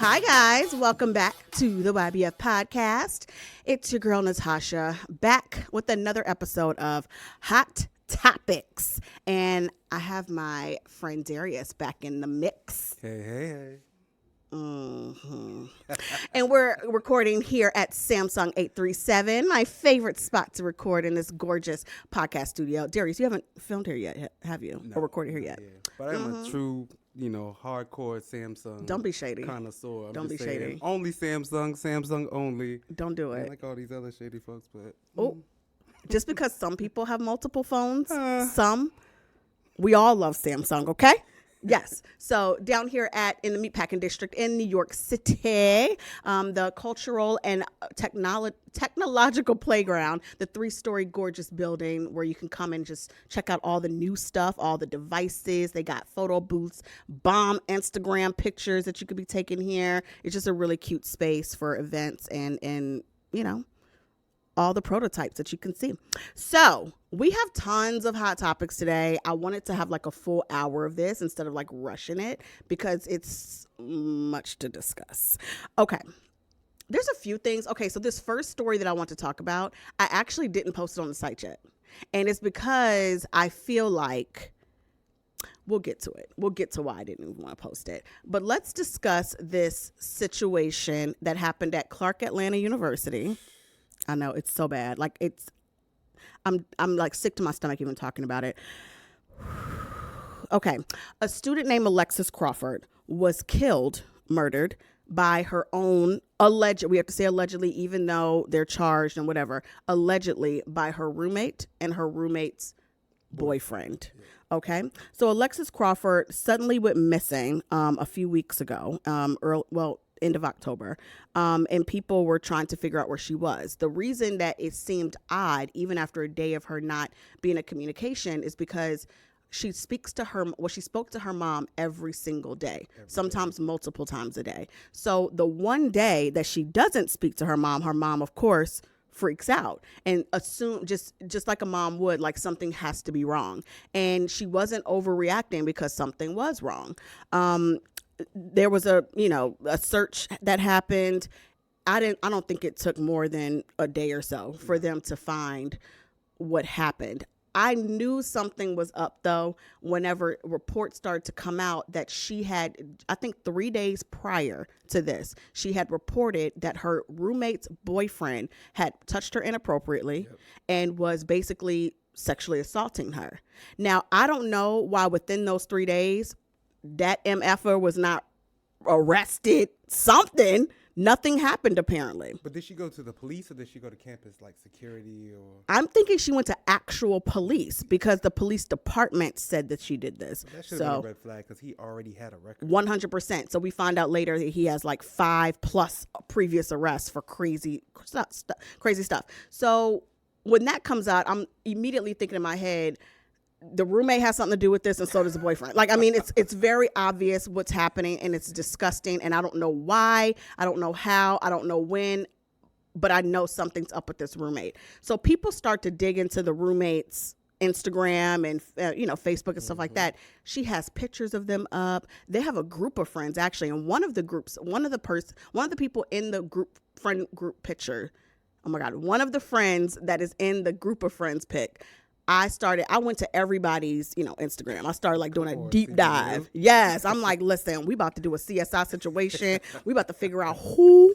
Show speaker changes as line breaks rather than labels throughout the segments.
Hi, guys. Welcome back to the YBF podcast. It's your girl, Natasha, back with another episode of Hot Topics. And I have my friend Darius back in the mix.
Hey.
Mm-hmm. And we're recording here at Samsung 837, my favorite spot to record in this gorgeous podcast studio. Darius, you haven't filmed here yet, have you?
No,
or recorded here yet?
Yeah. But I'm a true, hardcore Samsung
Don't be shady.
connoisseur.
Don't be shady.
Only Samsung only.
Don't do
I
it.
like all these other shady folks, but
Just because some people have multiple phones, we all love Samsung, okay? Yes. So down here in the Meatpacking District in New York City, the cultural and technological playground, the 3-story gorgeous building where you can come and just check out all the new stuff, all the devices. They got photo booths, bomb Instagram pictures that you could be taking here. It's just a really cute space for events and all the prototypes that you can see. So we have tons of hot topics today. I wanted to have like a full hour of this instead of like rushing it because it's much to discuss. Okay. There's a few things. Okay. So this first story that I want to talk about, I actually didn't post it on the site yet. And it's because I feel like we'll get to it. We'll get to why I didn't even want to post it. But let's discuss this situation that happened at Clark Atlanta University. I know it's so bad. Like I'm like sick to my stomach even talking about it. Okay. A student named Alexis Crawford was murdered by her own we have to say allegedly, even though they're charged and whatever, allegedly by her roommate and her roommate's boyfriend. Okay. So Alexis Crawford suddenly went missing a few weeks ago, end of October, and people were trying to figure out where she was. The reason that it seemed odd, even after a day of her not being in communication, is because she spoke to her mom every single day, sometimes multiple times a day. So the one day that she doesn't speak to her mom, of course, freaks out and assume just like a mom would, like something has to be wrong. And she wasn't overreacting because something was wrong. There was a search that happened. I don't think it took more than a day or so for them to find what happened. I knew something was up though whenever reports started to come out that she had, I think 3 days prior to this, she had reported that her roommate's boyfriend had touched her inappropriately and was basically sexually assaulting her. Now, I don't know why within those 3 days that MFer was not arrested. Nothing happened apparently.
But did she go to the police or did she go to campus like security or?
I'm thinking she went to actual police because the police department said that she did this.
That should have been a red flag because he already had a record.
100%. So we find out later that he has like 5+ previous arrests for crazy stuff. So when that comes out, I'm immediately thinking in my head, the roommate has something to do with this, and so does the boyfriend. Like, I mean, it's very obvious what's happening, and it's disgusting, and I don't know why, I don't know how, I don't know when, but I know something's up with this roommate. So people start to dig into the roommate's Instagram and Facebook and stuff like that. She has pictures of them up. They have a group of friends actually, and one of the people in the friend group picture. Oh my God, one of the friends that is in the group of friends pic. I went to everybody's, Instagram. I started like doing a deep dive. Yes. I'm like, listen, we about to do a CSI situation. We about to figure out who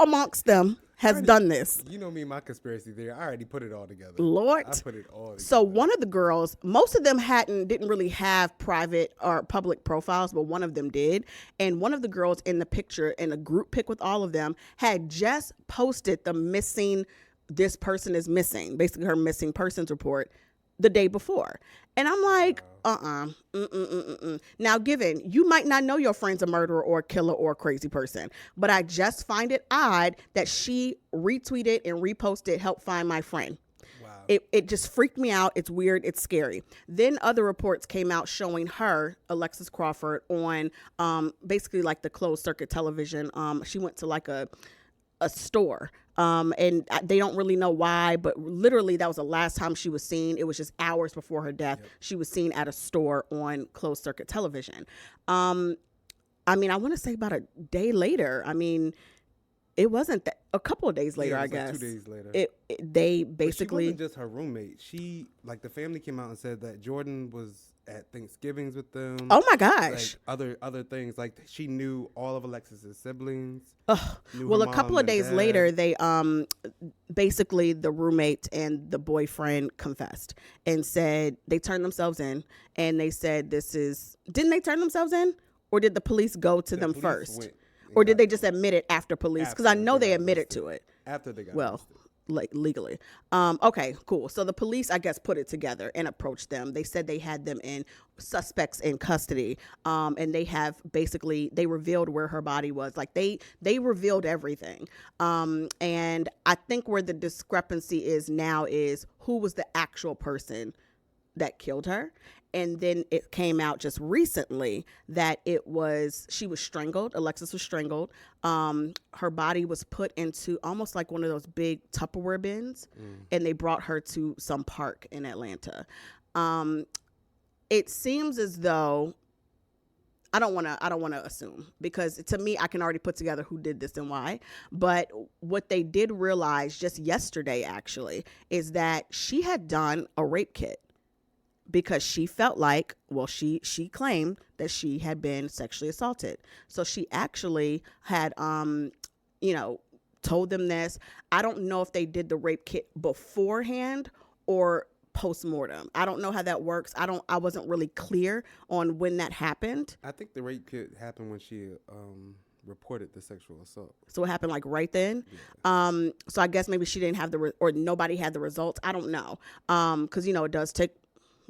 amongst them has done this.
You know me, my conspiracy theory. I already put it all together.
Lord.
I put it all together.
So one of the girls, most of them didn't really have private or public profiles, but one of them did. And one of the girls in the picture, in a group pic with all of them, had just posted this person is missing, basically her missing persons report, the day before. And I'm like, Now, given you might not know your friend's a murderer or a killer or a crazy person, but I just find it odd that she retweeted and reposted, help find my friend. Wow. It just freaked me out. It's weird. It's scary. Then other reports came out showing her, Alexis Crawford, on basically like the closed circuit television. She went to like a store. And they don't really know why, but literally that was the last time she was seen. It was just hours before her death. Yep. She was seen at a store on closed circuit television. I mean, I want to say about a day later. I mean, it wasn't that, a couple of days later,
Yeah,
I
it was like
guess.
2 days later.
They
But she
basically.
wasn't just her roommate. Like the family came out and said that Jordyn was at Thanksgivings with them.
Oh my gosh.
Like other things. Like she knew all of Alexis's siblings.
Ugh.
Knew
Well,
her
a couple
mom
of
and
days
dad.
later, they basically the roommate and the boyfriend confessed and said they turned themselves in, and they said didn't they turn themselves in, or did the police go to them
police
first,
went and
or did
got
they
them.
just admit it after police? Because I
After
know
they
they
got
admitted
arrested.
to it.
After they got
Well,
arrested.
like legally. Okay, cool. So the police, I guess, put it together and approached them. They said they had them in suspects in custody. And they revealed where her body was. Like they revealed everything. And I think where the discrepancy is now is who was the actual person that killed her. And then it came out just recently that she was strangled. Alexis was strangled. Her body was put into almost like one of those big Tupperware bins, and they brought her to some park in Atlanta. It seems as though I don't want to assume, because to me, I can already put together who did this and why. But what they did realize just yesterday, actually, is that she had done a rape kit. Because she felt like, well, she claimed that she had been sexually assaulted. So she actually had, told them this. I don't know if they did the rape kit beforehand or post-mortem. I don't know how that works. I wasn't really clear on when that happened.
I think the rape kit happened when she reported the sexual assault.
So it happened like right then.
Yeah.
So I guess maybe she didn't have or nobody had the results. I don't know. Because, it does take.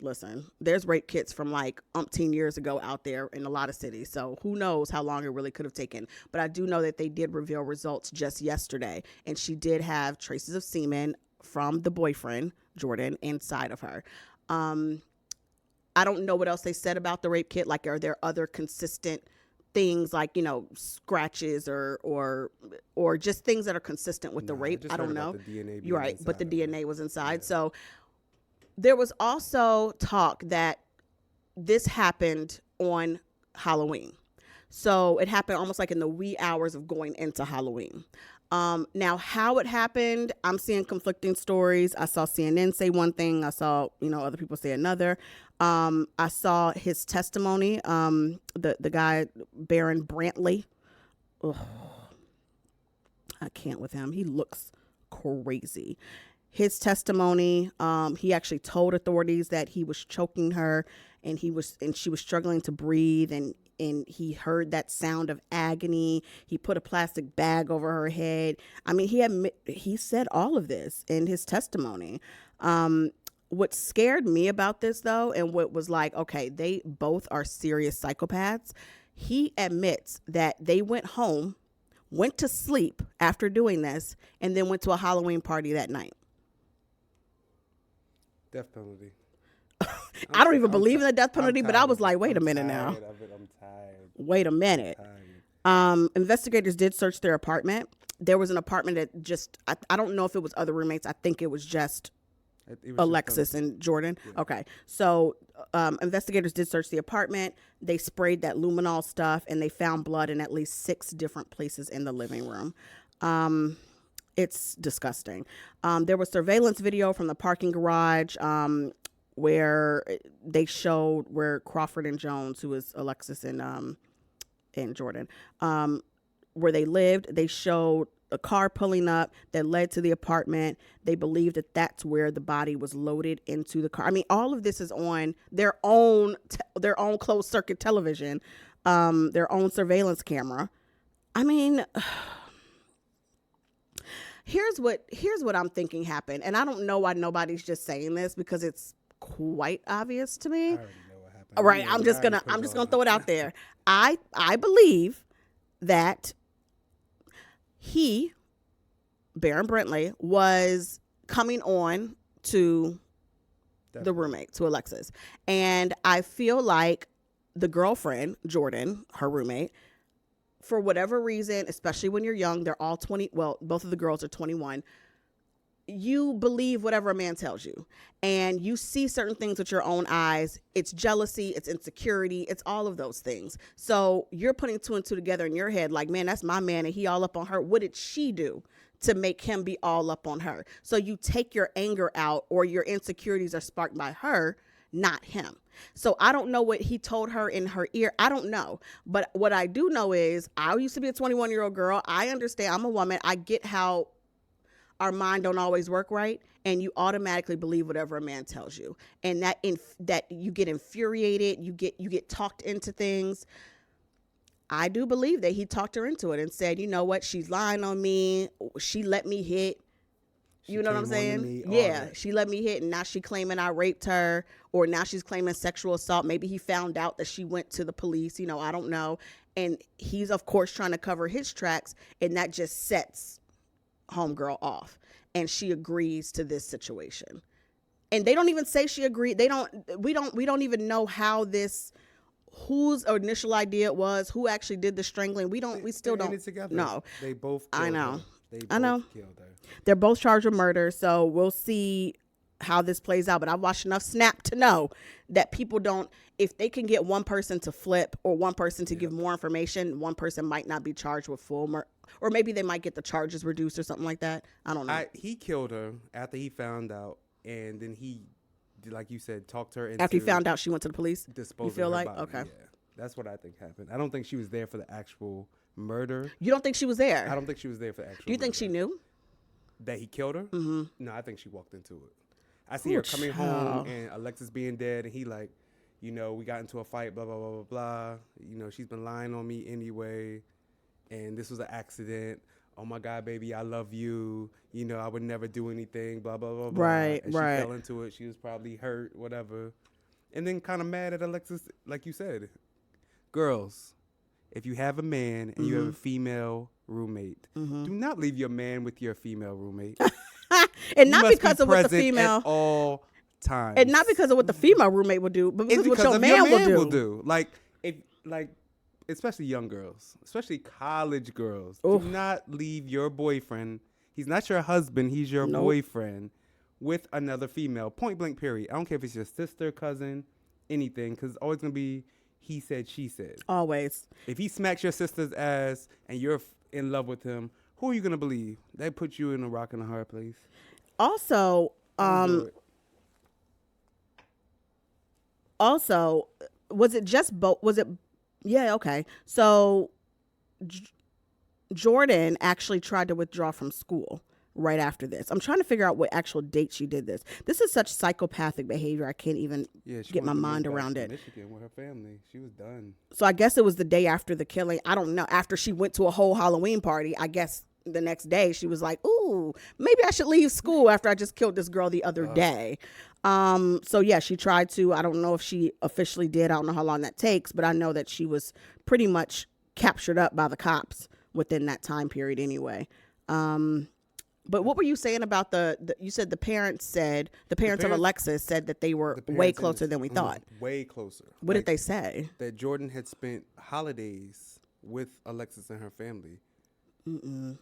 Listen, there's rape kits from like umpteen years ago out there in a lot of cities. So who knows how long it really could have taken. But I do know that they did reveal results just yesterday. And she did have traces of semen from the boyfriend, Jordyn, inside of her. I don't know what else they said about the rape kit. Like, are there other consistent things like, scratches or just things that are consistent with the rape? I don't know. You're right. But the DNA was inside. Yeah. So there was also talk that this happened on Halloween. So it happened almost like in the wee hours of going into Halloween. Now, how it happened, I'm seeing conflicting stories. I saw CNN say one thing. I saw, other people say another. I saw his testimony, the guy, Barron Brantley. Ugh. I can't with him. He looks crazy. His testimony, he actually told authorities that he was choking her and she was struggling to breathe, and he heard that sound of agony. He put a plastic bag over her head. I mean, he said all of this in his testimony. What scared me about this, though, and what was like, okay, they both are serious psychopaths. He admits that they went home, went to sleep after doing this, and then went to a Halloween party that night.
Death penalty.
I don't even believe in the death penalty, but I was like, wait a minute now.
I'm tired.
Wait a minute. Investigators did search their apartment. There was an apartment that just, I don't know if it was other roommates. I think it was just Alexis and Jordyn. Yeah. Okay. So investigators did search the apartment. They sprayed that luminol stuff, and they found blood in at least 6 different places in the living room. It's disgusting. There was surveillance video from the parking garage where they showed where Crawford and Jones, who was Alexis and Jordyn, where they lived. They showed a car pulling up that led to the apartment. They believe that that's where the body was loaded into the car. I mean, all of this is on their own closed circuit television, their own surveillance camera. I mean, here's what I'm thinking happened, and I don't know why nobody's just saying this because it's quite obvious to me.
I already know what happened.
All right, I'm just gonna throw it out there. I believe that Barron Brantley, was coming on to the roommate, to Alexis, and I feel like the girlfriend, Jordyn, her roommate, for whatever reason, especially when you're young, they're all 20. Well, both of the girls are 21. you believe whatever a man tells you, and you see certain things with your own eyes. It's jealousy, it's insecurity, it's all of those things. So you're putting two and two together in your head, like, man, that's my man and he all up on her. What did she do to make him be all up on her? So you take your anger out, or your insecurities are sparked by her, not him. So I don't know what he told her in her ear. I don't know. But what I do know is, I used to be a 21-year-old girl. I understand. I'm a woman. I get how our mind don't always work right, and you automatically believe whatever a man tells you, and that you get infuriated, you get talked into things. I do believe that he talked her into it and said, you know what, she's lying on me, she let me hit. You know what I'm saying? Yeah, she let me hit, and now she claiming I raped her, or now she's claiming sexual assault. Maybe he found out that she went to the police. I don't know. And he's, of course, trying to cover his tracks, and that just sets homegirl off, and she agrees to this situation. And they don't even say she agreed. We don't even know how this, whose initial idea it was, who actually did the strangling. We still don't know.
They both killed
I know.
her. They both
I know.
Killed her.
They're both charged with murder, so we'll see how this plays out. But I've watched enough Snap to know that people don't, if they can get one person to flip or one person to give more information, one person might not be charged with full murder, or maybe they might get the charges reduced or something like that. I don't know.
He killed her after he found out, and then he, like you said, talked her into
after he found out she went to the police.
Disposing
you feel
her
like
body.
okay?
Yeah, that's what I think happened. I don't think she was there for the actual murder.
You don't think she was there?
I don't think she was there for the actual.
Do you think she knew
that he killed her?
Mm-hmm.
No, I think she walked into it. I see her coming home and Alexis being dead, and he like, we got into a fight, blah blah blah blah blah. She's been lying on me anyway, and this was an accident. Oh my God, baby, I love you. I would never do anything, blah blah blah blah.
Right,
and
right.
She fell into it. She was probably hurt, whatever, and then kind of mad at Alexis, like you said. Girls, if you have a man and you have a female roommate, do not leave your man with your female roommate.
And not because of what the female
at all times,
and not because of what the female roommate would do, but because what your man will do.
Like especially young girls, especially college girls, do not leave your boyfriend. He's not your husband. He's your boyfriend with another female. Point blank. Period. I don't care if it's your sister, cousin, anything, because it's always gonna be he said, she said.
Always.
If he smacks your sister's ass and you're in love with him, who are you gonna believe? They put you in a rock and a hard place.
Also, was it just yeah, okay. So Jordyn actually tried to withdraw from school right after this. I'm trying to figure out what actual date she did this. This is such psychopathic behavior. I can't even get my mind around it.
Michigan with her family. She was done.
So I guess it was the day after the killing. I don't know. After she went to a whole Halloween party, I guess the next day she was like, ooh, maybe I should leave school after I just killed this girl the other day. So yeah, she tried to. I don't know if she officially did. I don't know how long that takes, but I know that she was pretty much captured up by the cops within that time period anyway. But what were you saying about you said the parents of Alexis said that they were way closer than we thought.
Way closer.
What did they say?
That Jordyn had spent holidays with Alexis and her family. Mm-mm.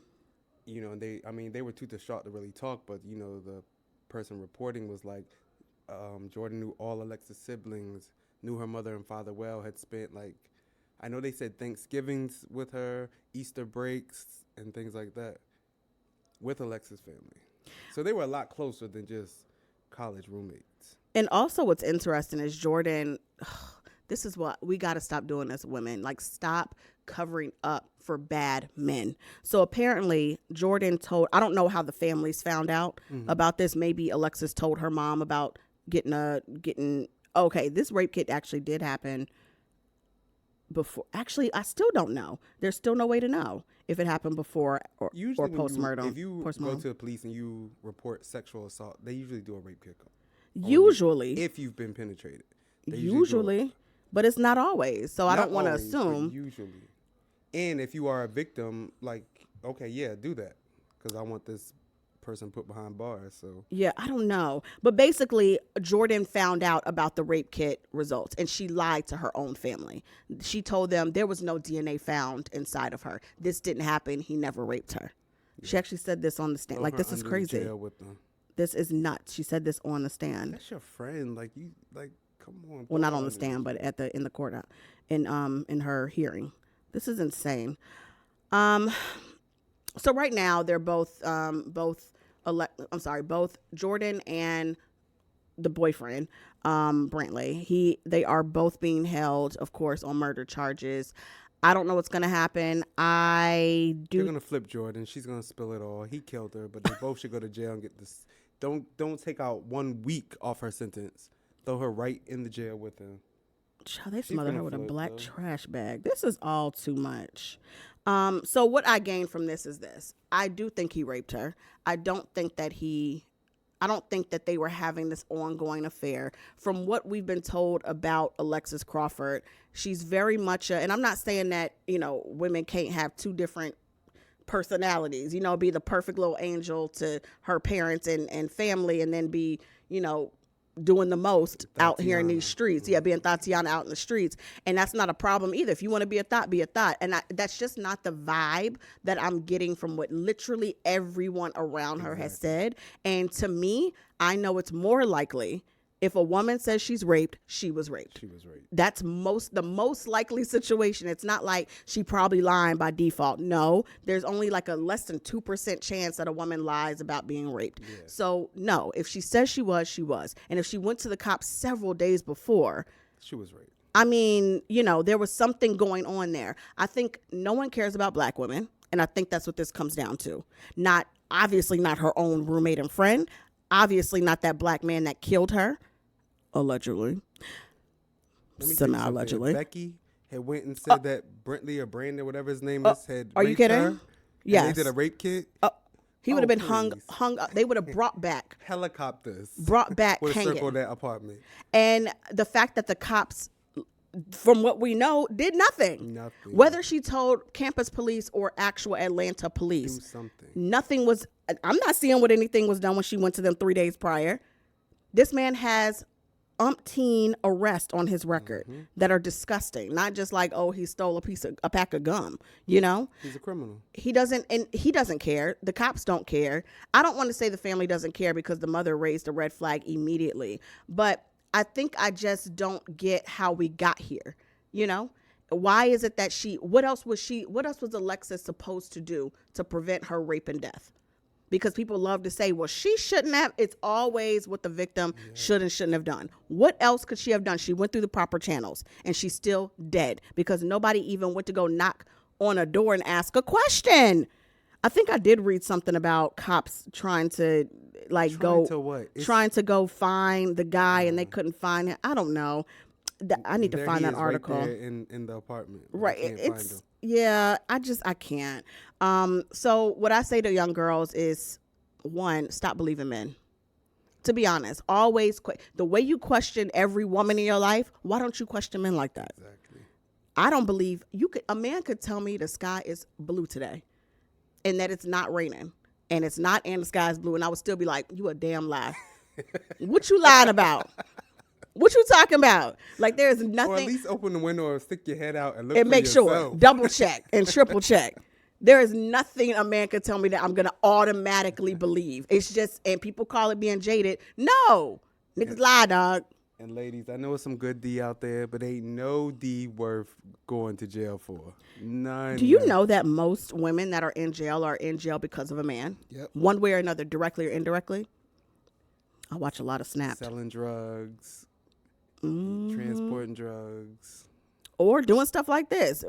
They were too distraught to really talk, but the person reporting was like, Jordyn knew all Alexis' siblings, knew her mother and father well, had spent I know they said Thanksgivings with her, Easter breaks, and things like that with Alexis' family. So they were a lot closer than just college roommates.
And also what's interesting is Jordyn, this is what we got to stop doing as women. Stop covering up for bad men. So apparently Jordyn I don't know how the families found out about this. Maybe Alexis told her mom about okay, this rape kit actually did happen before. Actually, I still don't know. There's still no way to know if it happened before or post-mortem.
If you go to the police and you report sexual assault, they usually do a rape kit.
Usually.
If you've been penetrated.
Usually. But it's not always. So I don't want to assume.
Usually. And if you are a victim, okay, yeah, do that. Because I want this person put behind bars. So
yeah, I don't know. But basically, Jordyn found out about the rape kit results, and she lied to her own family. She told them there was no DNA found inside of her. This didn't happen. He never raped her. She actually said this on the stand.
Throw
Like,
her
this is
under the
crazy.
jail with them.
This is nuts. She said this on the stand.
That's your friend. Like, you, like, come on.
Well, not on the stand, but in the court, in her hearing. This is insane. So right now they're both Jordyn and the boyfriend, Brantley. They are both being held, of course, on murder charges. I don't know what's gonna happen. They're
gonna flip Jordyn. She's gonna spill it all. He killed her, but they both should go to jail and get this. Don't take out 1 week off her sentence. Throw her right in the jail with him.
Child, they smothered her with a black trash bag. This is all too much. So what I gained from this is this. I do think he raped her. I don't think that they were having this ongoing affair. From what we've been told about Alexis Crawford, she's very much and I'm not saying that, women can't have two different personalities, be the perfect little angel to her parents and family, and then be, doing the most out here in these streets. Yeah, being Tatiana out in the streets. And that's not a problem either. If you want to be a thought, be a thought. And that's just not the vibe that I'm getting from what literally everyone around her has said. And to me, I know it's more likely if a woman says she's raped, she was raped.
She was raped.
That's the most likely situation. It's not like she probably lying by default. No, there's only like a less than 2% chance that a woman lies about being raped. Yeah. So no, if she says she was, she was. And if she went to the cops several days before,
she was raped.
I mean, there was something going on there. I think no one cares about black women. And I think that's what this comes down to. Obviously not her own roommate and friend. Obviously not that black man that killed her. Allegedly. Semi-allegedly.
Becky had went and said that Brantley or Brandon, whatever his name is, had
Are you kidding?
Her,
yes.
They did a rape kit.
He would have been hung up. They would have brought back.
Helicopters.
Brought back
would have
hanging.
circled that apartment.
And the fact that the cops, from what we know, did nothing.
Nothing.
Whether she told campus police or actual Atlanta police.
Do something.
Nothing was, I'm not seeing what anything was done when she went to them 3 days prior. This man has umpteen arrests on his record that are disgusting. Not just like, he stole a pack of gum,
He's a criminal.
He doesn't care. The cops don't care. I don't want to say the family doesn't care because the mother raised a red flag immediately. But I think I just don't get how we got here. Why is it that what else was Alexis supposed to do to prevent her rape and death? Because people love to say, well, she shouldn't have. It's always what the victim should and shouldn't have done. What else could she have done? She went through the proper channels and she's still dead because nobody even went to go knock on a door and ask a question. I think I did read something about cops trying to go find the guy and they couldn't find him. I don't know. I need to find that article.
Right there in the apartment.
Right. I can't. So what I say to young girls is, one, stop believing men. To be honest, always the way you question every woman in your life, why don't you question men like that?
Exactly.
I don't believe a man could tell me the sky is blue today and that it's not raining and it's not and the sky is blue and I would still be like, you a damn lie. What you lying about? What you talking about? Like there's nothing.
Or at least open the window or stick your head out and look
and
for
make
yourself.
Sure, double check and triple check. There is nothing a man could tell me that I'm gonna automatically believe. It's just, and people call it being jaded. No, niggas lie, dog.
And ladies, I know it's some good D out there, but ain't no D worth going to jail for. None.
Do you know that most women that are in jail because of a man?
Yep.
One way or another, directly or indirectly. I watch a lot of Snap.
Selling drugs. Transporting drugs,
or doing stuff like this,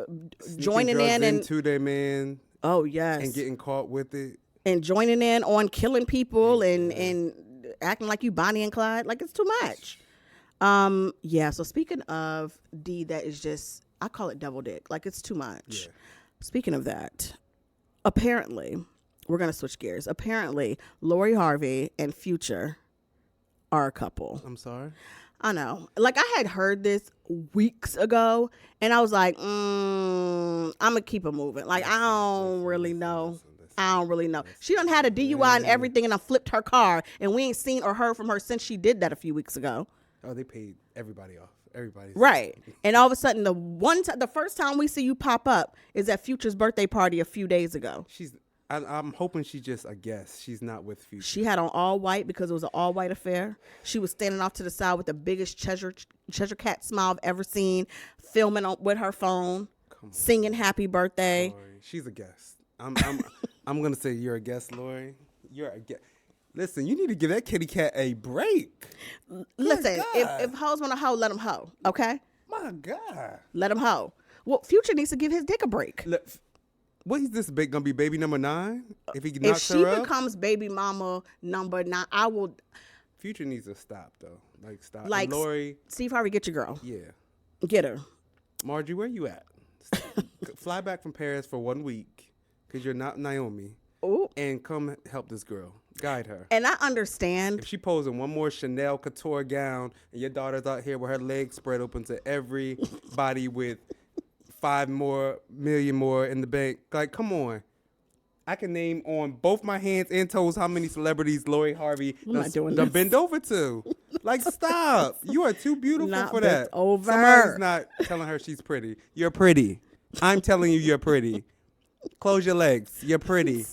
joining in and
to their man.
Oh yes,
and getting caught with it,
and joining in on killing people and acting like you Bonnie and Clyde. Like it's too much. So speaking of D, that is just, I call it double dick. Like it's too much. Yeah. Speaking of that, apparently we're gonna switch gears. Apparently, Lori Harvey and Future are a couple.
I'm sorry.
I know. Like, I had heard this weeks ago, and I was like, I'm going to keep it moving. Like, I don't really know. She done had a DUI and everything, and I flipped her car, and we ain't seen or heard from her since she did that a few weeks ago.
Oh, they paid everybody off. Everybody's
right. And all of a sudden, the first time we see you pop up is at Future's birthday party a few days ago.
I'm hoping she's just a guest. She's not with Future.
She had on all white because it was an all white affair. She was standing off to the side with the biggest Cheshire cat smile I've ever seen, filming with her phone, singing "Happy Birthday."
Lori, she's a guest. I'm gonna say you're a guest, Lori. You're a guest. Listen, you need to give that kitty cat a break.
Listen, if hoes want to hoe, let them hoe. Okay.
My God.
Let them hoe. Well, Future needs to give his dick a break.
Look, what is this gonna be baby number 9? If he
If
knocks
she
her up,
becomes baby mama number 9, I will.
Future needs to stop though. Like stop.
Like,
and Lori,
Steve Harvey, get your girl.
yeah.
Get her.
Margie, where you at? Fly back from Paris for 1 week because you're not Naomi.
Ooh.
And come help this girl. Guide her.
And I understand.
If she poses in one more Chanel couture gown and your daughter's out here with her legs spread open to everybody with 5 million more in the bank, like, come on. I can name on both my hands and toes how many celebrities Lori Harvey done bend over to. Like, stop. You are too beautiful
Not
for that.
over.
Somebody's not telling her she's pretty. You're pretty. I'm telling you you're pretty. Close your legs. You're pretty.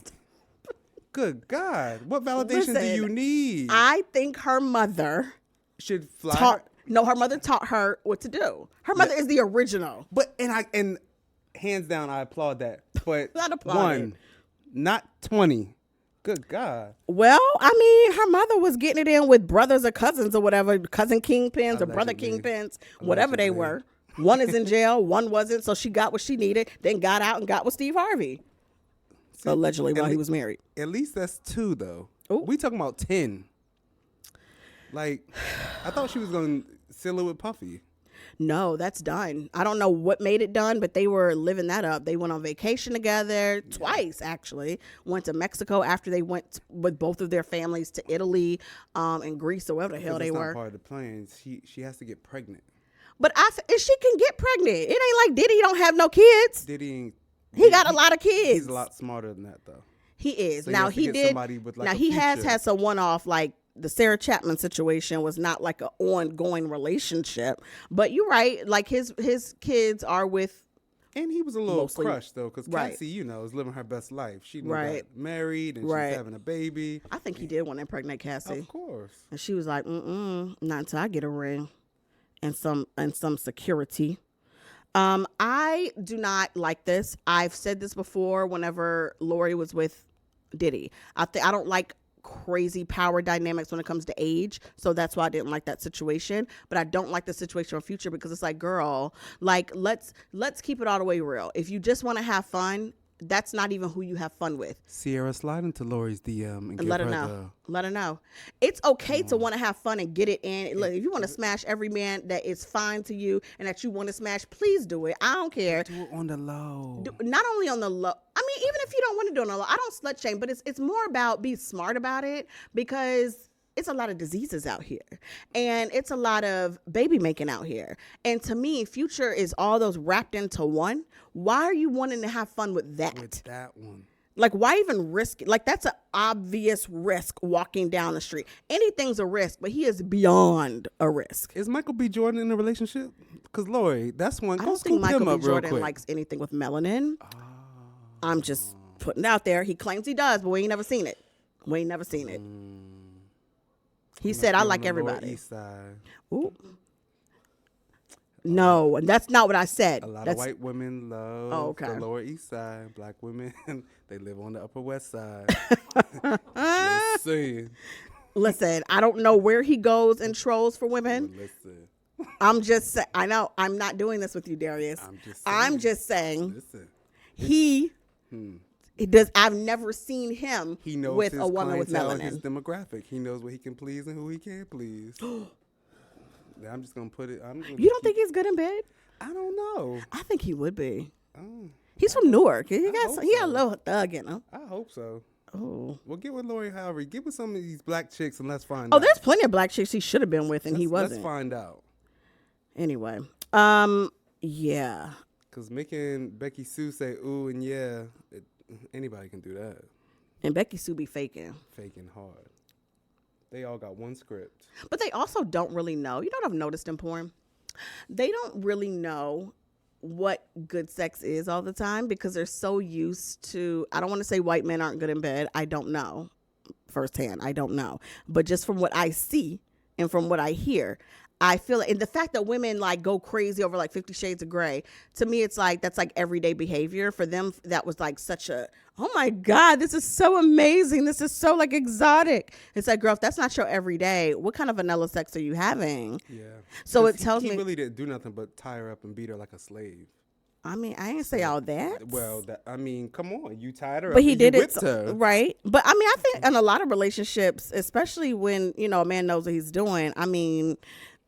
Good God. What validation do you need?
I think her mother
should fly.
Her mother taught her what to do. Her mother is the original.
But and hands down, I applaud that. But
Not applaud
1, not 20. Good God.
Well, I mean, her mother was getting it in with brothers or cousins or whatever, cousin kingpins or brother kingpins, whatever they were. One is in jail, one wasn't, so she got what she needed, then got out and got with Steve Harvey. Allegedly while he was married.
At least that's 2, though.
Ooh.
We talking about 10. Like, I thought she was going to seal it with Puffy.
No, that's done. I don't know what made it done, but they were living that up. They went on vacation together twice, actually. Went to Mexico after they went with both of their families to Italy and Greece or wherever the hell they were.
That's not part of the plans. She has to get pregnant.
But if she can get pregnant, it ain't like Diddy don't have no kids. He got a lot of kids.
He's a lot smarter than that, though.
He is.
So
now
he did. Now
he has had some one-off, like the Sarah Chapman situation was not like an ongoing relationship. But you're right. Like his kids are with.
And he was a little crushed though, because
right.
Cassie, is living her best life. She
right.
got married and she's having a baby.
I think he did want to impregnate Cassie.
Of course.
And she was like, not until I get a ring and some security. I do not like this. I've said this before whenever Lori was with Diddy. I don't like crazy power dynamics when it comes to age. So that's why I didn't like that situation. But I don't like the situation in future because it's like, girl, like let's keep it all the way real. If you just want to have fun, that's not even who you have fun with.
Sierra, slide into Lori's DM and
let her know. Let her know. It's okay to want to have fun and get it in. Look, if you want to smash every man that is fine to you and that you want to smash, please do it. I don't care.
Do it on the low.
Not only on the low. I mean, even if you don't want to do it on the low, I don't slut shame, but it's more about be smart about it because it's a lot of diseases out here and it's a lot of baby making out here. And to me, future is all those wrapped into one. Why are you wanting to have fun with that?
With that one.
Like, why even risk it? Like, that's an obvious risk walking down the street. Anything's a risk, but he is beyond a risk.
Is Michael B. Jordan in a relationship? Because, Lori, that's one.
I don't think Michael B. Jordan likes anything with melanin. I'm just putting it out there. He claims he does, but we ain't never seen it. He said, I like everybody.
East side.
Ooh. No, and that's not what I said.
A lot of white women love the Lower East Side. Black women, they live on the Upper West Side. Just saying.
Listen, I don't know where he goes and trolls for women.
Listen.
I'm just saying. I know I'm not doing this with you, Darius. I'm just saying.
Listen.
He does. I've never seen him with a woman with melanin.
His demographic. He knows what he can please and who he can't please. I'm just gonna put it.
You don't think he's good in bed?
I don't know.
I think he would be. He's from Newark. He got a little thug in him.
I hope so.
Oh.
Well, get with Lori Harvey. Get with some of these black chicks and let's find out.
Oh, there's plenty of black chicks he should have been with and he wasn't.
Let's find out.
Anyway, yeah.
Because making Becky Sue say ooh and yeah, anybody can do that.
And Becky Sue be faking
hard. They all got one script.
But they also don't really know. You know what I've noticed in porn? They don't really know what good sex is all the time because they're so used to, I don't want to say white men aren't good in bed. I don't know firsthand. I don't know. But just from what I see and from what I hear, I feel, and the fact that women like go crazy over like 50 Shades of Grey, to me, it's like, that's like everyday behavior. For them, that was like such a, oh my God, this is so amazing. This is so like exotic. It's like, girl, if that's not your everyday, what kind of vanilla sex are you having?
Yeah.
So it tells me.
He really didn't do nothing but tie her up and beat her like a slave.
I mean, I ain't say all that.
Well, I mean, come on. You tied her up
but he
and
did
you
it
whipped her.
right. But I mean, I think in a lot of relationships, especially when, you know, a man knows what he's doing, I mean,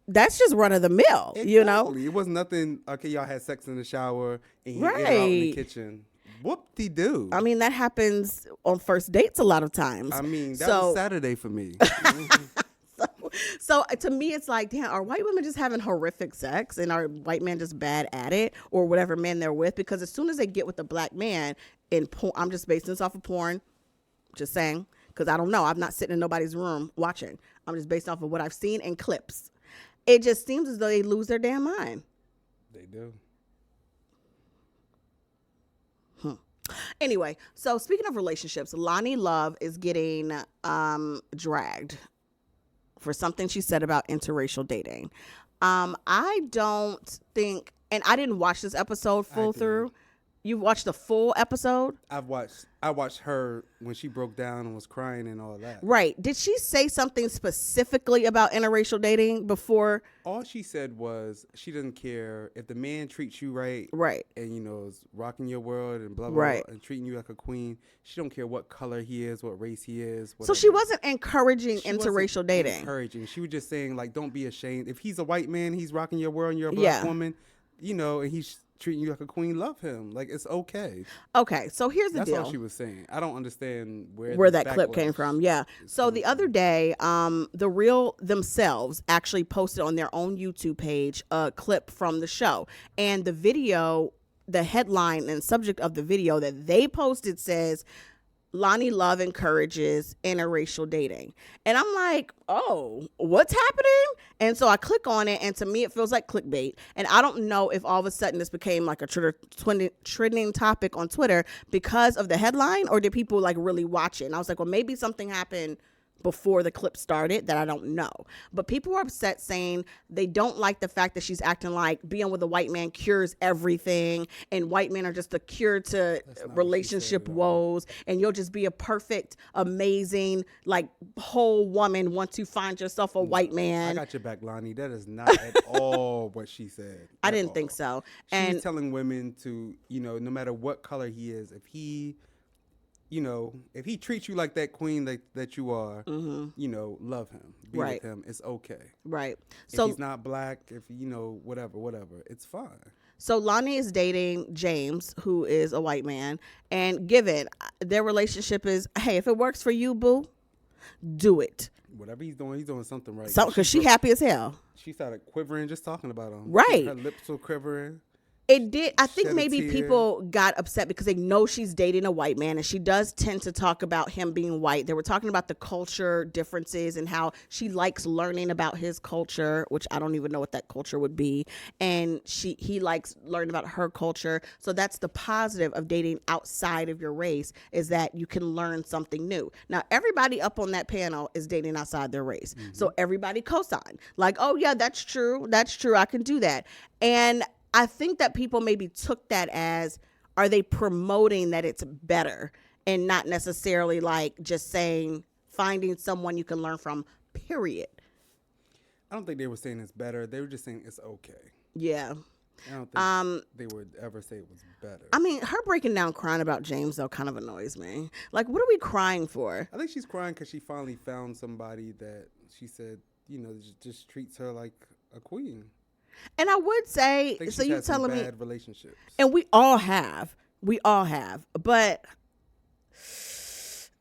that's just run of the mill, you know?
It was nothing, okay, y'all had sex in the shower and he ate out in the kitchen. Whoop-de-doo.
I mean, that happens on first dates a lot of times.
I mean, that was Saturday for me.
So to me, it's like, damn, are white women just having horrific sex and are white men just bad at it, or whatever men they're with? Because as soon as they get with a black man in porn, I'm just basing this off of porn, just saying, because I don't know. I'm not sitting in nobody's room watching. I'm just based off of what I've seen in clips. It just seems as though they lose their damn mind.
They do.
Anyway, so speaking of relationships, Lani Love is getting dragged for something she said about interracial dating. I don't think, and I didn't watch this episode full through. You watched the full episode?
I watched her when she broke down and was crying and all that.
Right. Did she say something specifically about interracial dating before?
All she said was she doesn't care if the man treats you right.
Right.
And, you know, is rocking your world and blah, blah,
right.
blah, and treating you like a queen. She don't care what color he is, what race he is.
So she wasn't encouraging interracial dating.
Encouraging. She was just saying, like, don't be ashamed. If he's a white man, he's rocking your world and you're a black woman, you know, and he's treating you like a queen, love him. Like, it's okay.
Okay, so here's the deal.
That's all she was saying. I don't understand
where that clip came from. Yeah. So the other day, The Real themselves actually posted on their own YouTube page a clip from the show. And the video, the headline and subject of the video that they posted says, Lani Love encourages interracial dating. And I'm like, oh, what's happening? And so I click on it, and to me, it feels like clickbait. And I don't know if all of a sudden this became like a trending topic on Twitter because of the headline, or did people like really watch it? And I was like, well, maybe something happened before the clip started that I don't know. But people are upset, saying they don't like the fact that she's acting like being with a white man cures everything, and white men are just the cure to relationship woes, and you'll just be a perfect, amazing, like whole woman once you find yourself a white man.
I got your back, Lani. That is not at all what she said.
I didn't think so.
She's telling women to, you know, no matter what color he is, if he, you know, if he treats you like that queen that you are, you know, love him, be with him. It's okay.
Right.
So if he's not black, if, you know, whatever, it's fine.
So Lani is dating James, who is a white man, and given their relationship is, hey, if it works for you, boo, do it.
Whatever he's doing something right.
Because she happy as hell.
She started quivering just talking about him.
Right.
Her lips were quivering.
It did. I think maybe people got upset because they know she's dating a white man, and she does tend to talk about him being white. They were talking about the culture differences and how she likes learning about his culture, which I don't even know what that culture would be. And he likes learning about her culture. So that's the positive of dating outside of your race, is that you can learn something new. Now, everybody up on that panel is dating outside their race. So everybody co-signed. Like, oh yeah, that's true. That's true. I can do that. And I think that people maybe took that as, are they promoting that it's better, and not necessarily like just saying finding someone you can learn from, period.
I don't think they were saying it's better. They were just saying it's okay.
Yeah.
I don't think they would ever say it was better.
I mean, her breaking down crying about James, though, kind of annoys me. Like, what are we crying for?
I think she's crying because she finally found somebody that she said, you know, just treats her like a queen. And
I would say, so you telling me,
bad relationships,
and we all have, but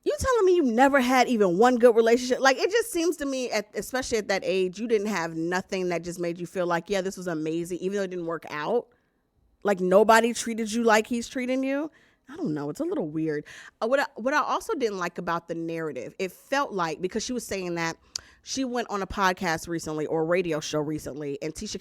you telling me you never had even one good relationship? Like, it just seems to me, especially at that age, you didn't have nothing that just made you feel like, yeah, this was amazing, even though it didn't work out. Like, nobody treated you like he's treating you. I don't know. It's a little weird. What I also didn't like about the narrative, it felt like, because she was saying that she went on a podcast recently, or a radio show recently, and Tisha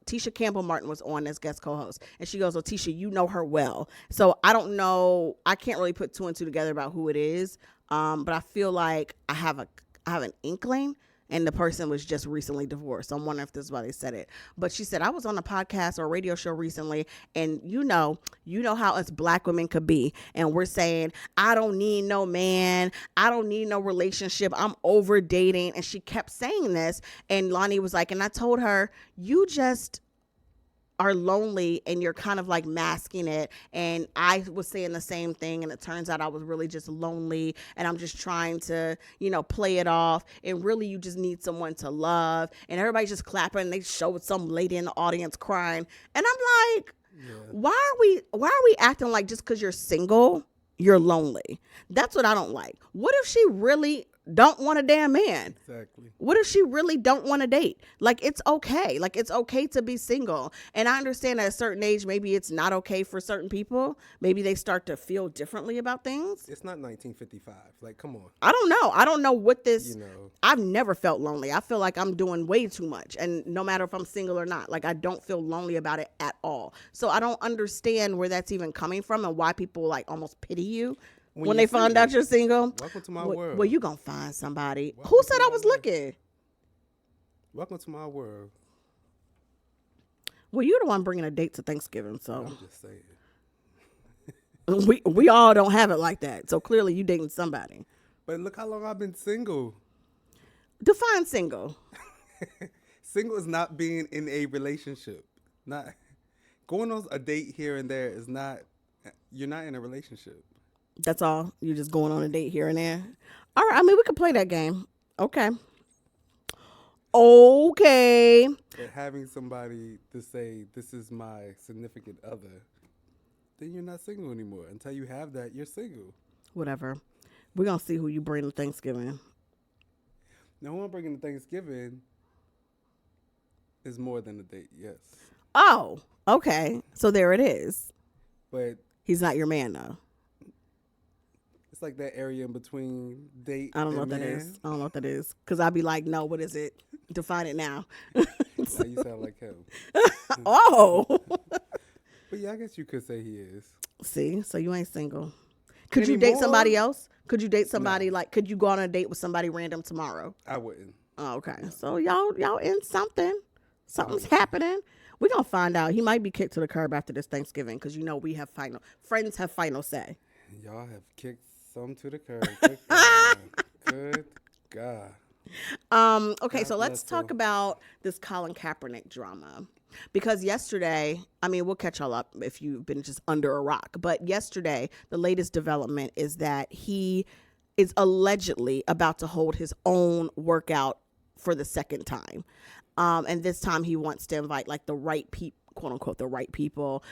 Tisha Campbell Martin was on as guest co-host, and she goes, "Oh, Tisha, you know her well." So I don't know. I can't really put two and two together about who it is. But I feel like I have an inkling. And the person was just recently divorced. So I'm wondering if this is why they said it. But she said, I was on a podcast or a radio show recently, and you know how us black women could be. And we're saying, I don't need no man. I don't need no relationship. I'm over dating. And she kept saying this. And Lonnie was like, and I told her, you just are lonely and you're kind of like masking it. And I was saying the same thing, and it turns out I was really just lonely and I'm just trying to, play it off, and really you just need someone to love. And everybody's just clapping, and they showed some lady in the audience crying, and I'm like, why are we acting like just because you're single you're lonely? That's what I don't like. What if she really don't want a damn man?
Exactly.
What if she really don't want to date? Like, it's okay. Like, it's okay to be single. And I understand at a certain age, maybe it's not okay for certain people. Maybe they start to feel differently about things.
It's not 1955. Like, come on.
I don't know what this, I've never felt lonely. I feel like I'm doing way too much. And no matter if I'm single or not, like, I don't feel lonely about it at all. So I don't understand where that's even coming from and why people like almost pity you. When they find out you're single.
Welcome to my world.
Well, you gonna find somebody. Who said I was looking?
Welcome to my world.
Well, you're the one bringing a date to Thanksgiving, so.
I'm just saying.
we all don't have it like that. So clearly you dating somebody.
But look how long I've been single.
Define single.
Single is not being in a relationship. Not going on a date here and there is not, you're not in a relationship.
That's all? You're just going on a date here and there? All right. I mean, we could play that game. Okay.
But having somebody to say, this is my significant other, then you're not single anymore. Until you have that, you're single.
Whatever. We're going to see who you bring to Thanksgiving.
Now, who I'm bringing to Thanksgiving is more than a date, yes.
Oh, okay. So there it is.
But
he's not your man, though.
It's like that area in between date
I don't know
and
what
man.
that is. I don't know what that is. Because I'd be like, no, what is it? Define it now.
Now you sound like him.
Oh.
But yeah, I guess you could say he is.
See? So you ain't single. Could you date somebody else? Could you date somebody could you go on a date with somebody random tomorrow?
I wouldn't.
Oh, okay. So y'all in something. Something's happening. We're going to find out. He might be kicked to the curb after this Thanksgiving because friends have final say.
Y'all have kicked some to the curb. Good God. Good God.
Okay, so let's talk about this Colin Kaepernick drama. Because yesterday, I mean, we'll catch y'all up if you've been just under a rock. But yesterday, the latest development is that he is allegedly about to hold his own workout for the second time. And this time he wants to invite like the right people, quote unquote, the right people,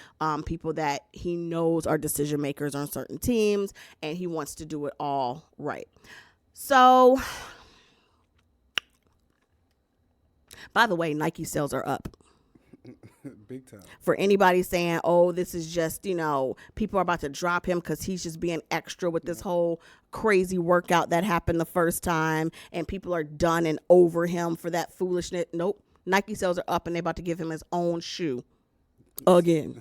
people that he knows are decision makers on certain teams, and he wants to do it all right. So, by the way, Nike sales are up.
Big time.
For anybody saying, oh, this is just, people are about to drop him because he's just being extra with this whole crazy workout that happened the first time, and people are done and over him for that foolishness. Nope. Nike sales are up, and they're about to give him his own shoe again.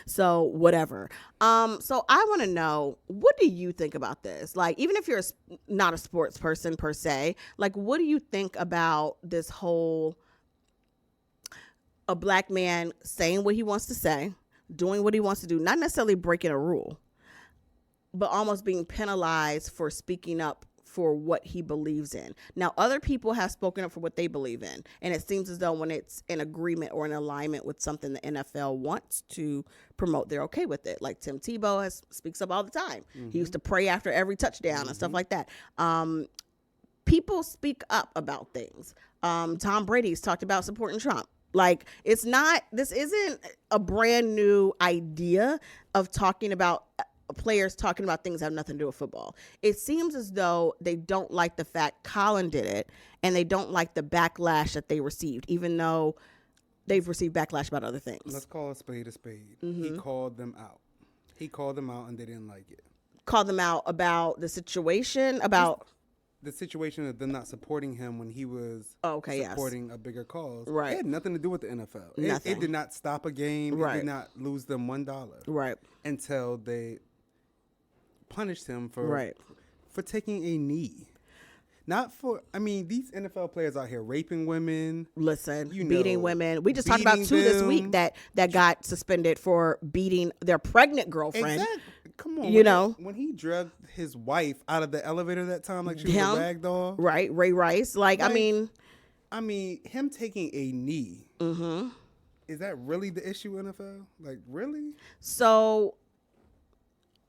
So whatever. So I want to know, what do you think about this? Like, even if you're not a sports person per se, like, what do you think about this whole a black man saying what he wants to say, doing what he wants to do, not necessarily breaking a rule, but almost being penalized for speaking up for what he believes in? Now, other people have spoken up for what they believe in, and it seems as though when it's in agreement or in alignment with something the NFL wants to promote, they're okay with it. Like Tim Tebow speaks up all the time. Mm-hmm. He used to pray after every touchdown and stuff like that. People speak up about things. Tom Brady's talked about supporting Trump. Like, this isn't a brand new idea of talking about players talking about things that have nothing to do with football. It seems as though they don't like the fact Colin did it, and they don't like the backlash that they received, even though they've received backlash about other things.
Let's call a spade a spade.
Mm-hmm.
He called them out. And they didn't like it.
Called them out about the situation, about
the situation of them not supporting him when he was
Okay,
supporting a bigger cause.
Right.
It had nothing to do with the NFL.
Nothing.
It did not stop a game. It
Right.
did not lose them $1.
Right.
Until they punished him for
Right.
for taking a knee. Not for, I mean, these NFL players out here raping women.
Listen,
You
beating
know,
women. We just talked about
beating
2 this
them.
week that got suspended for beating their pregnant girlfriend.
Exactly. Come on.
You know?
When he drugged his wife out of the elevator that time like she was
Him?
a rag doll.
Right, Ray Rice. Like, I mean,
him taking a knee.
mm-hmm.
Is that really the issue, NFL? Like, really?
So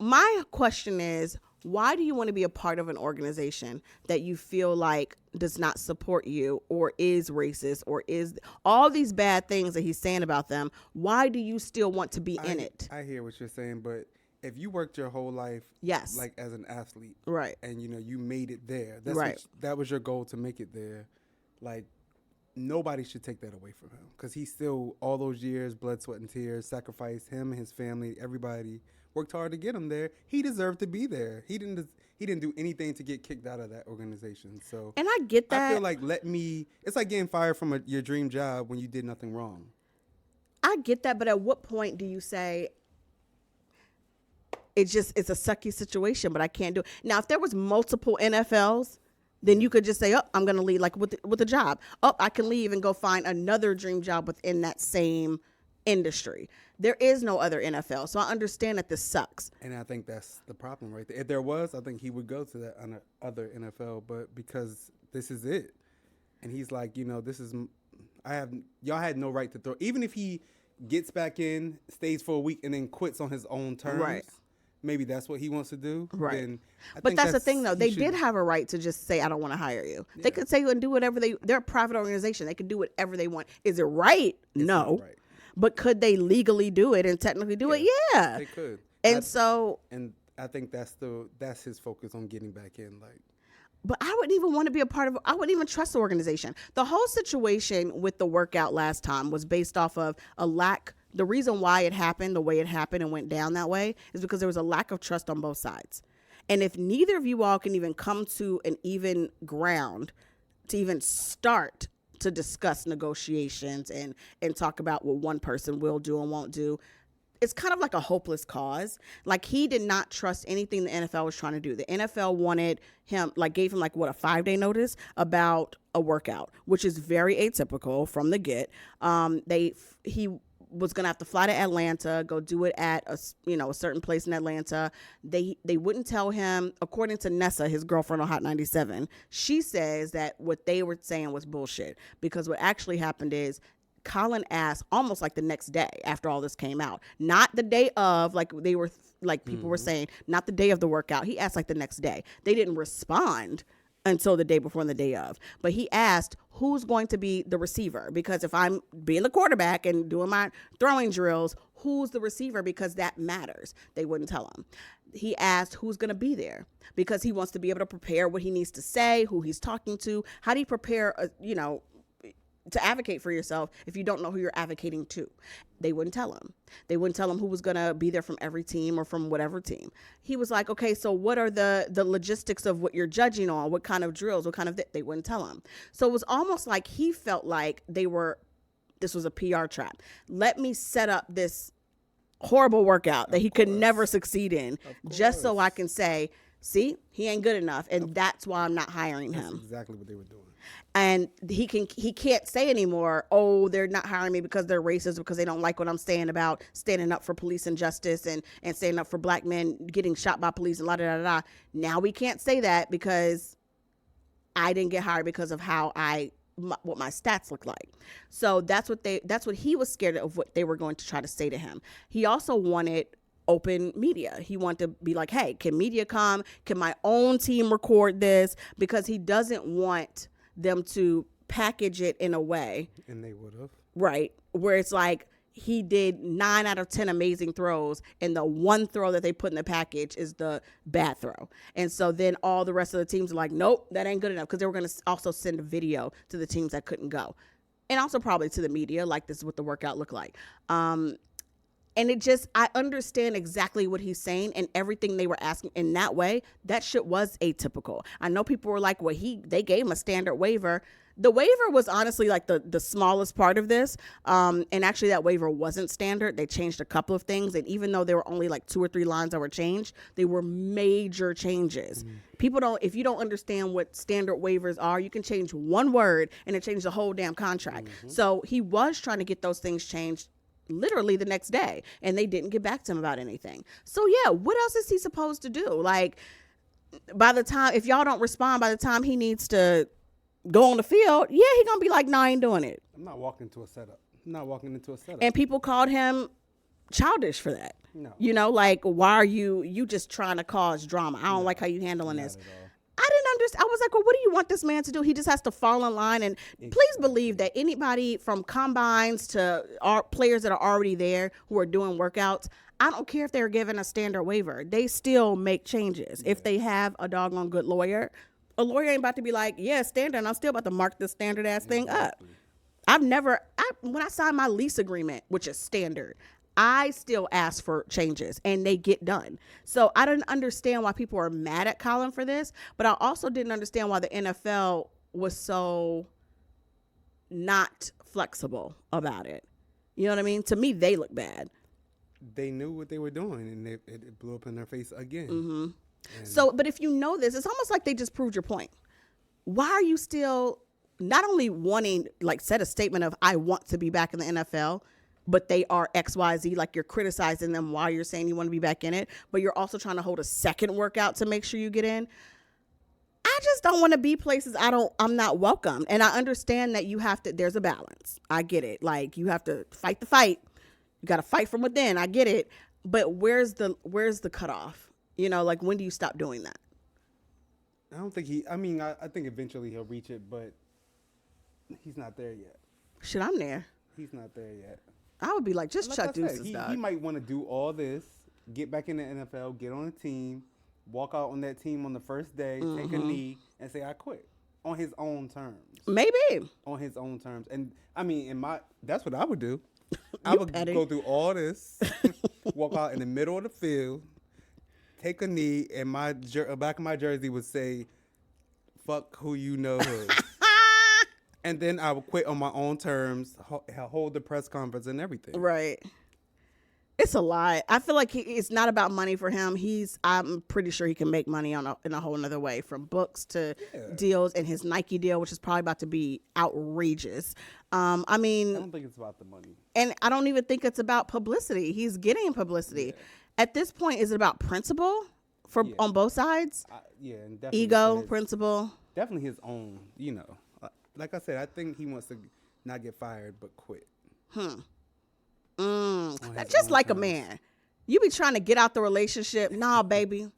my question is, why do you want to be a part of an organization that you feel like does not support you or is racist or is all these bad things that he's saying about them? Why do you still want to be in it?
I hear what you're saying, but if you worked your whole life,
Yes.
like as an athlete,
Right.
and you made it there,
Right.
that was your goal to make it there. Like, nobody should take that away from him because he still all those years, blood, sweat, and tears, sacrificed him and his family, everybody worked hard to get him there. He deserved to be there. He didn't do anything to get kicked out of that organization. So,
And I get that.
I feel like it's like getting fired from your dream job when you did nothing wrong.
I get that, but at what point do you say it's a sucky situation, but I can't do it? Now, if there was multiple NFLs, then you could just say, oh, I'm going to leave, like with the job. Oh, I can leave and go find another dream job within that same industry. There is no other NFL, so I understand that this sucks.
And I think that's the problem right there. If there was, I think he would go to that other NFL, but because this is it. And he's like, y'all had no right to throw. Even if he gets back in, stays for a week, and then quits on his own terms,
Right.
maybe that's what he wants to do.
Right.
Then
But that's the thing, though. They did have a right to just say, I don't want to hire you. They could say and do whatever they're a private organization. They can do whatever they want. Is it right?
It's
No.
not right.
But could they legally do it and technically do it? Yeah.
They could.
And
And I think that's his focus on getting back in. Like,
but I wouldn't even want to be a part of, I wouldn't even trust the organization. The whole situation with the workout last time was based off of the reason why it happened the way it happened and went down that way is because there was a lack of trust on both sides. And if neither of you all can even come to an even ground to even start to discuss negotiations and talk about what one person will do and won't do, it's kind of like a hopeless cause. Like, he did not trust anything the NFL was trying to do. The NFL wanted him, gave him a 5-day notice about a workout, which is very atypical from the get. He was going to have to fly to Atlanta, go do it at a certain place in Atlanta. They wouldn't tell him, according to Nessa, his girlfriend on Hot 97, she says that what they were saying was bullshit, because what actually happened is Colin asked almost like the next day after all this came out, not the day of, people were saying, not the day of the workout. He asked the next day. They didn't respond until the day before and the day of. But he asked, who's going to be the receiver? Because if I'm being the quarterback and doing my throwing drills, who's the receiver? Because that matters. They wouldn't tell him. He asked who's going to be there because he wants to be able to prepare what he needs to say, who he's talking to. How do you prepare, to advocate for yourself if you don't know who you're advocating to? They wouldn't tell him. They wouldn't tell him who was going to be there from every team or from whatever team. He was like, okay, so what are the logistics of what you're judging on? What kind of drills? What kind of they wouldn't tell him. So it was almost like he felt like this was a PR trap. Let me set up this horrible workout that he could never succeed in just so I can say, see, he ain't good enough. And that's why I'm not hiring him.
That's exactly what they were doing.
And he can't say anymore, oh, they're not hiring me because they're racist, because they don't like what I'm saying about standing up for police and justice and standing up for black men getting shot by police and la da da da. Now we can't say that because I didn't get hired because of how what my stats look like. So that's what he was scared of, what they were going to try to say to him. He also wanted open media. He wanted to be like, hey, can media come? Can my own team record this? Because he doesn't want them to package it in a way.
And they would have.
Right. Where it's like he did 9 out of 10 amazing throws, and the one throw that they put in the package is the bad throw. And so then all the rest of the teams are like, nope, that ain't good enough, because they were going to also send a video to the teams that couldn't go. And also probably to the media, like, this is what the workout looked like. And I understand exactly what he's saying, and everything they were asking in that way, that shit was atypical. I know people were like, well, they gave him a standard waiver. The waiver was honestly like the smallest part of this. And actually that waiver wasn't standard. They changed a couple of things. And even though there were only like 2 or 3 lines that were changed, they were major changes. If you don't understand what standard waivers are, you can change one word and it changed the whole damn contract. So he was trying to get those things changed literally the next day, and they didn't get back to him about anything. So yeah, what else is he supposed to do? Like, by the time, if y'all don't respond, by the time he needs to go on the field, he gonna be like, no, I ain't doing it.
I'm not walking into a setup.
And people called him childish for that.
No.
You know, like, why are you just trying to cause drama? I don't like how you handling this. I didn't understand. I was like, well, what do you want this man to do? He just has to fall in line. And please believe that anybody from combines to our players that are already there who are doing workouts, I don't care if they're given a standard waiver. They still make changes. If they have a doggone good lawyer, a lawyer ain't about to be like, yeah, standard, and I'm still about to mark this standard ass thing up. When I signed my lease agreement, which is standard, I still ask for changes and they get done. So I didn't understand why people are mad at Colin for this, but I also didn't understand why the NFL was so not flexible about it. You know what I mean? To me, they look bad.
They knew what they were doing, and it blew up in their face again.
So, but if you know this, it's almost like they just proved your point. Why are you still not only wanting, like, set a statement of, I want to be back in the NFL, but they are XYZ, like you're criticizing them while you're saying you want to be back in it, but you're also trying to hold a second workout to make sure you get in. I just don't want to be places I'm not welcome. And I understand that there's a balance. I get it. Like, you have to fight the fight. You got to fight from within. I get it. But where's the cutoff? You know, like, when do you stop doing that?
I don't think I think eventually he'll reach it, but he's not there yet.
Shit, I'm there.
He's not there yet.
I would be like, just shut deuces, dog.
He might want to do all this, get back in the NFL, get on a team, walk out on that team on the first day, take a knee, and say, I quit. On his own terms.
Maybe.
On his own terms. And, I mean, that's what I would do. I would go through all this, walk out in the middle of the field, take a knee, and my back of my jersey would say, fuck who you know who. And then I would quit on my own terms, hold the press conference and everything.
Right. It's a lot. I feel like it's not about money for him. I'm pretty sure he can make money in a whole nother way, from books to deals, and his Nike deal, which is probably about to be outrageous. I
don't think it's about the money.
And I don't even think it's about publicity. He's getting publicity. Yeah. At this point, is it about principle on both sides?
And definitely
ego, principle.
Definitely his own, you know. Like I said, I think he wants to not get fired, but quit.
That's just like terms. A man. You be trying to get out the relationship. Nah, baby.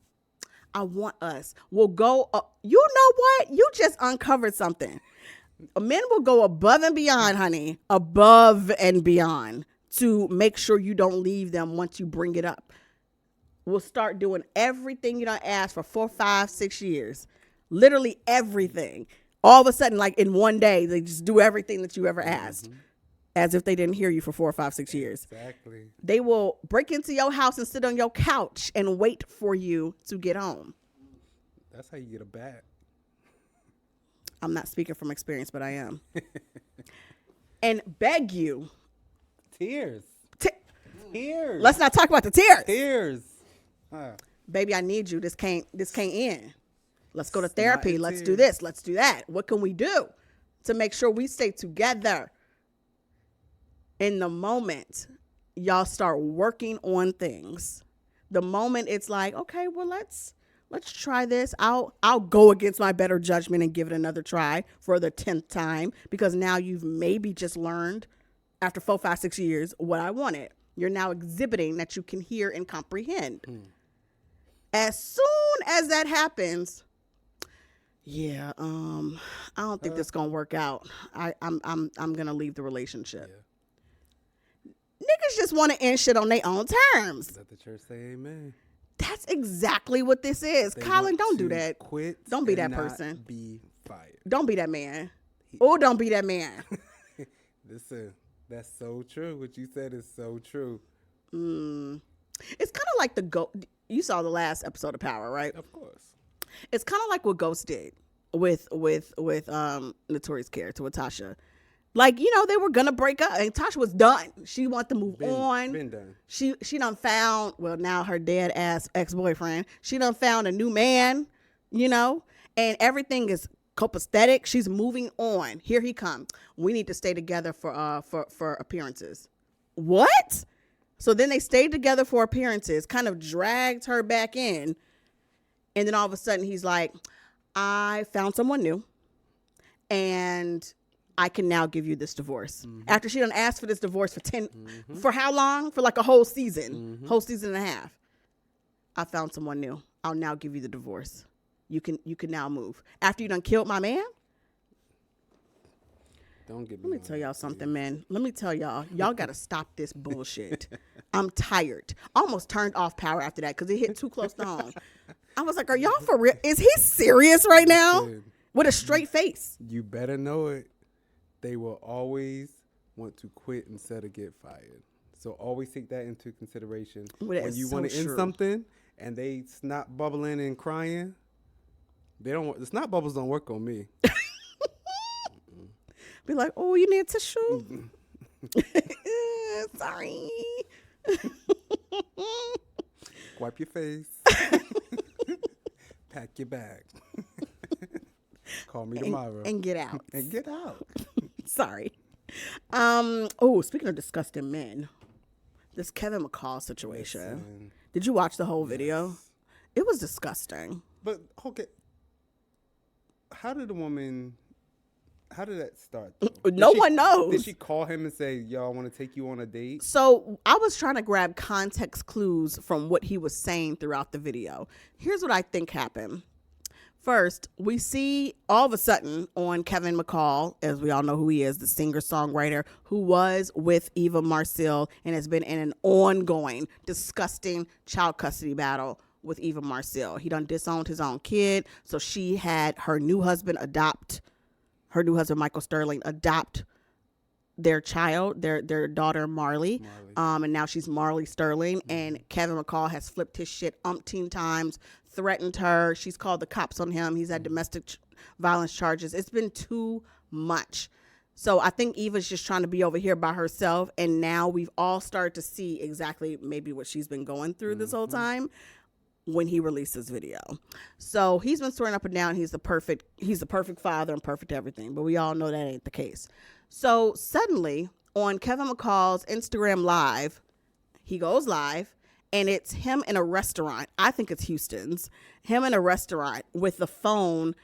I want us. We'll go. You know what? You just uncovered something. Men will go above and beyond, honey. Above and beyond to make sure you don't leave them once you bring it up. We'll start doing everything you don't ask for 4, 5, 6 years. Literally everything. All of a sudden, like in one day, they just do everything that you ever asked, as if they didn't hear you for 4, 5, 6 years.
Exactly.
They will break into your house and sit on your couch and wait for you to get home.
That's how you get a bat.
I'm not speaking from experience, but I am. And beg you.
Tears. Tears.
Let's not talk about the tears.
Tears.
Baby, I need you. This can't end. Let's go to therapy. Let's do this. Let's do that. What can we do to make sure we stay together? In the moment y'all start working on things, the moment it's like, okay, well, let's try this. I'll go against my better judgment and give it another try for the 10th time, because now you've maybe just learned after 4, 5, 6 years what I wanted. You're now exhibiting that you can hear and comprehend. As soon as that happens, I don't think this is gonna work out. I'm gonna leave the relationship. Yeah. Niggas just want to end shit on their own terms.
Let the church say amen.
That's exactly what this is. Colin, don't do that.
Quit.
Don't be that person.
Be fired.
Don't be that man. Don't be that man.
Listen, that's so true. What you said is so true.
It's kind of like the Ghost. You saw the last episode of Power, right?
Of course.
It's kind of like what Ghost did with Notorious character with Tasha. Like, they were gonna break up, and Tasha was done. She wanted to move on.
Been done.
She done found, well, now her dead ass ex-boyfriend. She done found a new man, and everything is copacetic. She's moving on. Here he come. We need to stay together for appearances. What? So then they stayed together for appearances, kind of dragged her back in. And then all of a sudden he's like, I found someone new and I can now give you this divorce. Mm-hmm. After she done asked for this divorce for how long? For like a whole season, whole season and a half. I found someone new. I'll now give you the divorce. You can now move. After you done killed my man?
Don't get me.
Let me tell y'all something, man. Let me tell y'all got to stop this bullshit. I'm tired. Almost turned off Power after that because it hit too close to home. I was like, are y'all for real? Is he serious right now? With a straight face.
You better know it. They will always want to quit instead of get fired. So always take that into consideration. When you want to end something and they snot bubbling and crying, the snot bubbles don't work on me.
Be like, oh, you need tissue? Sorry.
Wipe your face. Pack your bag. Call me tomorrow.
And get out.
And get out.
Sorry. Speaking of disgusting men, this Kevin McCall situation.
Listen.
Did you watch the whole video? It was disgusting.
But, okay. How did that start?
No one knows.
Did she call him and say, yo, I want to take you on a date?
So I was trying to grab context clues from what he was saying throughout the video. Here's what I think happened. First, we see all of a sudden on Kevin McCall, as we all know who he is, the singer-songwriter who was with Eva Marcille and has been in an ongoing, disgusting child custody battle with Eva Marcille. He done disowned his own kid, so she had her new husband, Michael Sterling, adopt their child, their daughter, Marley. And now she's Marley Sterling. Mm-hmm. And Kevin McCall has flipped his shit umpteen times, threatened her. She's called the cops on him. He's had domestic violence charges. It's been too much. So I think Eva's just trying to be over here by herself. And now we've all started to see exactly maybe what she's been going through this whole time when he released this video. So he's been swearing up and down he's the perfect father and perfect everything, but we all know that ain't the case. So suddenly on Kevin McCall's Instagram Live, he goes live and it's him in a restaurant. I think it's Houston's. Him in a restaurant with the phone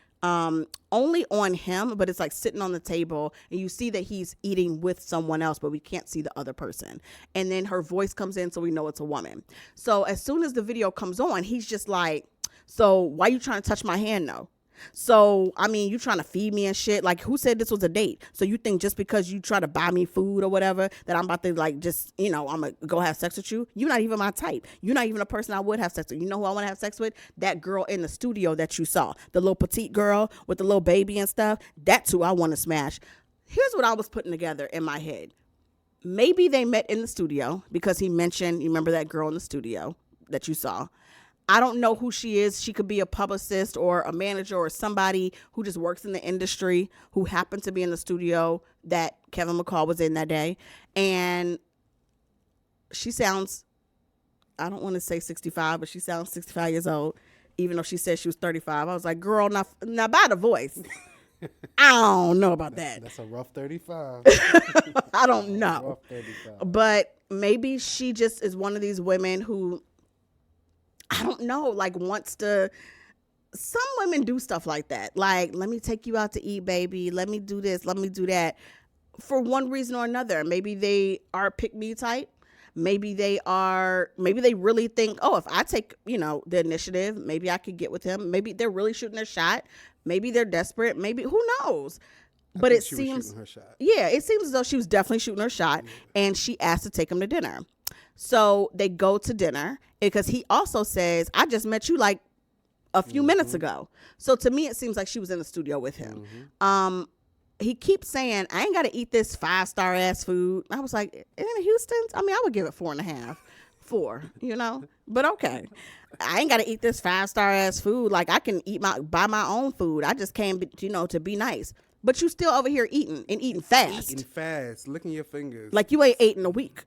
only on him, but it's like sitting on the table and you see that he's eating with someone else, but we can't see the other person. And then her voice comes in, so we know it's a woman. So as soon as the video comes on, he's just like, so why you trying to touch my hand though? So, I mean, you trying to feed me and shit. Like, who said this was a date? So you think just because you try to buy me food or whatever that I'm about to like just, I'm going to go have sex with you? You're not even my type. You're not even a person I would have sex with. You know who I want to have sex with? That girl in the studio that you saw. The little petite girl with the little baby and stuff. That's who I want to smash. Here's what I was putting together in my head. Maybe they met in the studio because he mentioned, you remember that girl in the studio that you saw? I don't know who she is. She could be a publicist or a manager or somebody who just works in the industry who happened to be in the studio that Kevin McCall was in that day. And she sounds, I don't want to say 65, but she sounds 65 years old, even though she said she was 35. I was like, girl, now by the voice, I don't know about that.
That's a rough 35.
I don't know.
Rough 35.
But maybe she just is one of these women who, I don't know, like wants to, some women do stuff like that. Like, let me take you out to eat, baby. Let me do this. Let me do that. For one reason or another. Maybe they are pick-me type. Maybe they really think, oh, if I take, the initiative, maybe I could get with him. Maybe they're really shooting their shot. Maybe they're desperate. Maybe, who knows? But it seems, it seems as though she was definitely shooting her shot, and she asked to take him to dinner. So they go to dinner because he also says, I just met you like a few minutes ago. So to me, it seems like she was in the studio with him. He keeps saying, I ain't got to eat this 5-star ass food. I was like, isn't it Houston's? I mean, I would give it 4.5. for, But okay. I ain't got to eat this 5-star ass food. Like, I can buy my own food. I just came, to be nice. But you still over here eating fast.
Eating fast, licking your fingers.
Like you ain't ate in a week.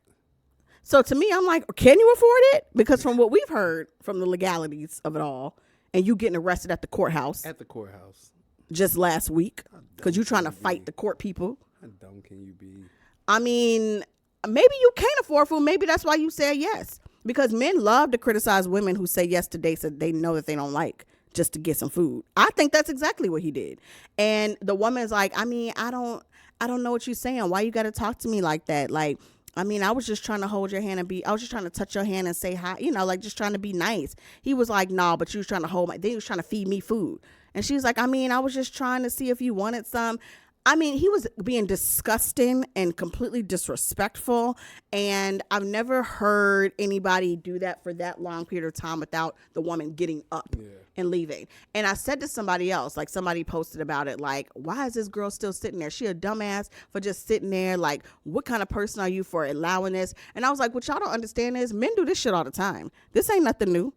So to me, I'm like, can you afford it? Because from what we've heard from the legalities of it all, and you getting arrested at the courthouse.
At the courthouse.
Just last week. Because you trying to fight the court people.
How dumb can you be?
I mean, maybe you can't afford food. Maybe that's why you said yes. Because men love to criticize women who say yes to dates that they know that they don't like just to get some food. I think that's exactly what he did. And the woman's like, I mean, I don't know what you're saying. Why you got to talk to me like that? Like, I mean, I was just trying to hold your hand I was just trying to touch your hand and say hi, like just trying to be nice. He was like, no, but you was trying to then he was trying to feed me food. And she's like, I mean, I was just trying to see if you wanted some. I mean, he was being disgusting and completely disrespectful. And I've never heard anybody do that for that long period of time without the woman getting up and leaving. And I said to somebody else, like somebody posted about it, like, why is this girl still sitting there? She a dumbass for just sitting there. Like, what kind of person are you for allowing this? And I was like, what y'all don't understand is men do this shit all the time. This ain't nothing new.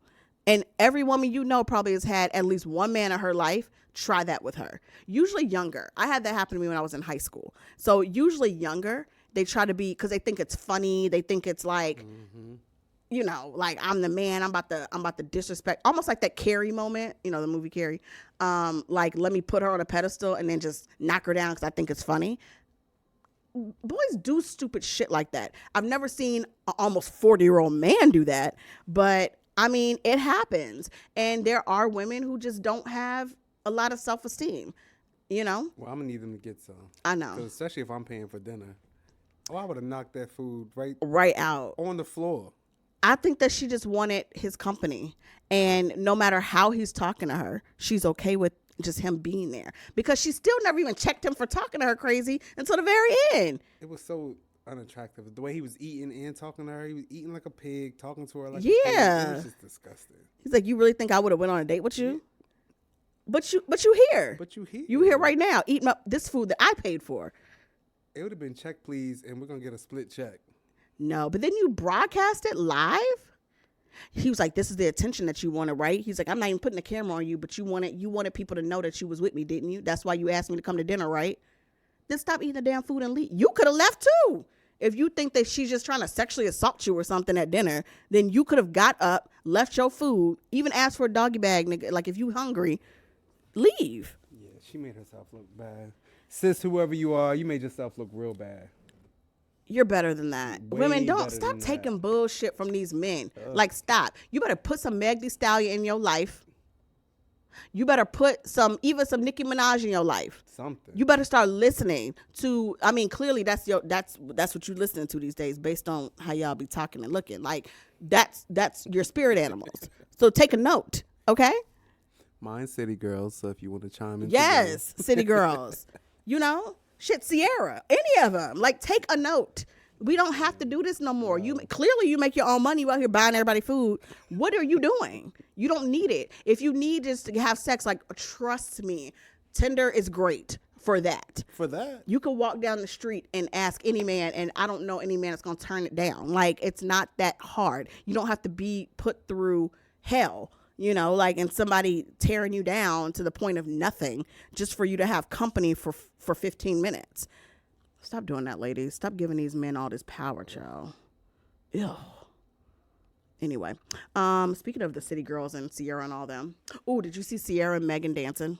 And every woman probably has had at least one man in her life try that with her. Usually younger. I had that happen to me when I was in high school. So usually younger, they try to be, because they think it's funny. They think it's like, like I'm the man. I'm about to disrespect. Almost like that Carrie moment, the movie Carrie. Like, let me put her on a pedestal and then just knock her down because I think it's funny. Boys do stupid shit like that. I've never seen an almost 40-year-old man do that, but I mean, it happens. And there are women who just don't have a lot of self-esteem, Well,
I'm going to need them to get some.
I know.
Especially if I'm paying for dinner. Oh, I would have knocked that food
right out.
On the floor.
I think that she just wanted his company. And no matter how he's talking to her, she's okay with just him being there. Because she still never even checked him for talking to her crazy until the very end.
It was so unattractive. The way he was eating and talking to her, he was eating like a pig, talking to her like a pig. It was just disgusting.
He's like, you really think I would have went on a date with you? But you here. You here right now eating up this food that I paid for.
It would have been check, please, and we're going to get a split check.
No, but then you broadcast it live? He was like, this is the attention that you wanted, right? He's like, I'm not even putting the camera on you, but you wanted people to know that you was with me, didn't you? That's why you asked me to come to dinner, right? Then stop eating the damn food and leave. You could have left too. If you think that she's just trying to sexually assault you or something at dinner, then you could have got up, left your food, even asked for a doggy bag, nigga. Like, if you hungry, leave.
Yeah, she made herself look bad. Sis, whoever you are, you made yourself look real bad.
You're better than that.
Way
Women, don't
better
stop
than
taking
that.
bullshit from these men. Like, stop. You better put some Meg Thee Stallion in your life. You better put even some Nicki Minaj in your life.
Something.
You better start listening to, I mean, clearly that's what you're listening to these days based on how y'all be talking and looking. Like, that's your spirit animals. So take a note, okay?
Mine City Girls, so if you want to chime in.
Yes, City Girls. Shit, Sierra, any of them. Like, take a note. We don't have to do this no more. Clearly you make your own money while you're buying everybody food. What are you doing? You don't need it. If you need just to have sex, like, trust me, Tinder is great for that.
For that? You
can walk down the street and ask any man, and I don't know any man that's going to turn it down. Like, it's not that hard. You don't have to be put through hell, and somebody tearing you down to the point of nothing just for you to have company for 15 minutes. Stop doing that, ladies. Stop giving these men all this power, child. Ew. Anyway, speaking of the City Girls and Sierra and all them. Oh, did you see Sierra and Megan dancing?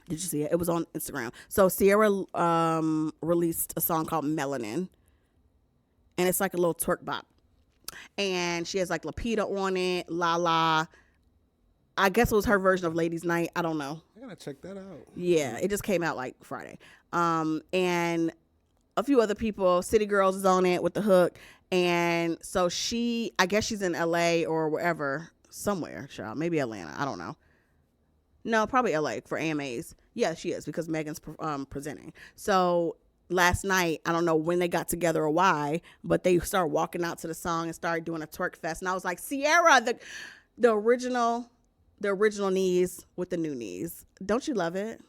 Did you see it? It was on Instagram. So Sierra released a song called Melanin. And it's like a little twerk bop. And she has like Lapita on it, Lala. I guess it was her version of Ladies Night. I don't know.
I gotta check that out.
Yeah, it just came out like Friday. And a few other people, City Girls is on it with the hook. And so I guess she's in LA or wherever, somewhere, child, maybe Atlanta. I don't know. No, probably LA for AMAs. Yeah, she is because Megan's presenting. So last night, I don't know when they got together or why, but they started walking out to the song and started doing a twerk fest. And I was like, Sierra, the original knees with the new knees. Don't you love it?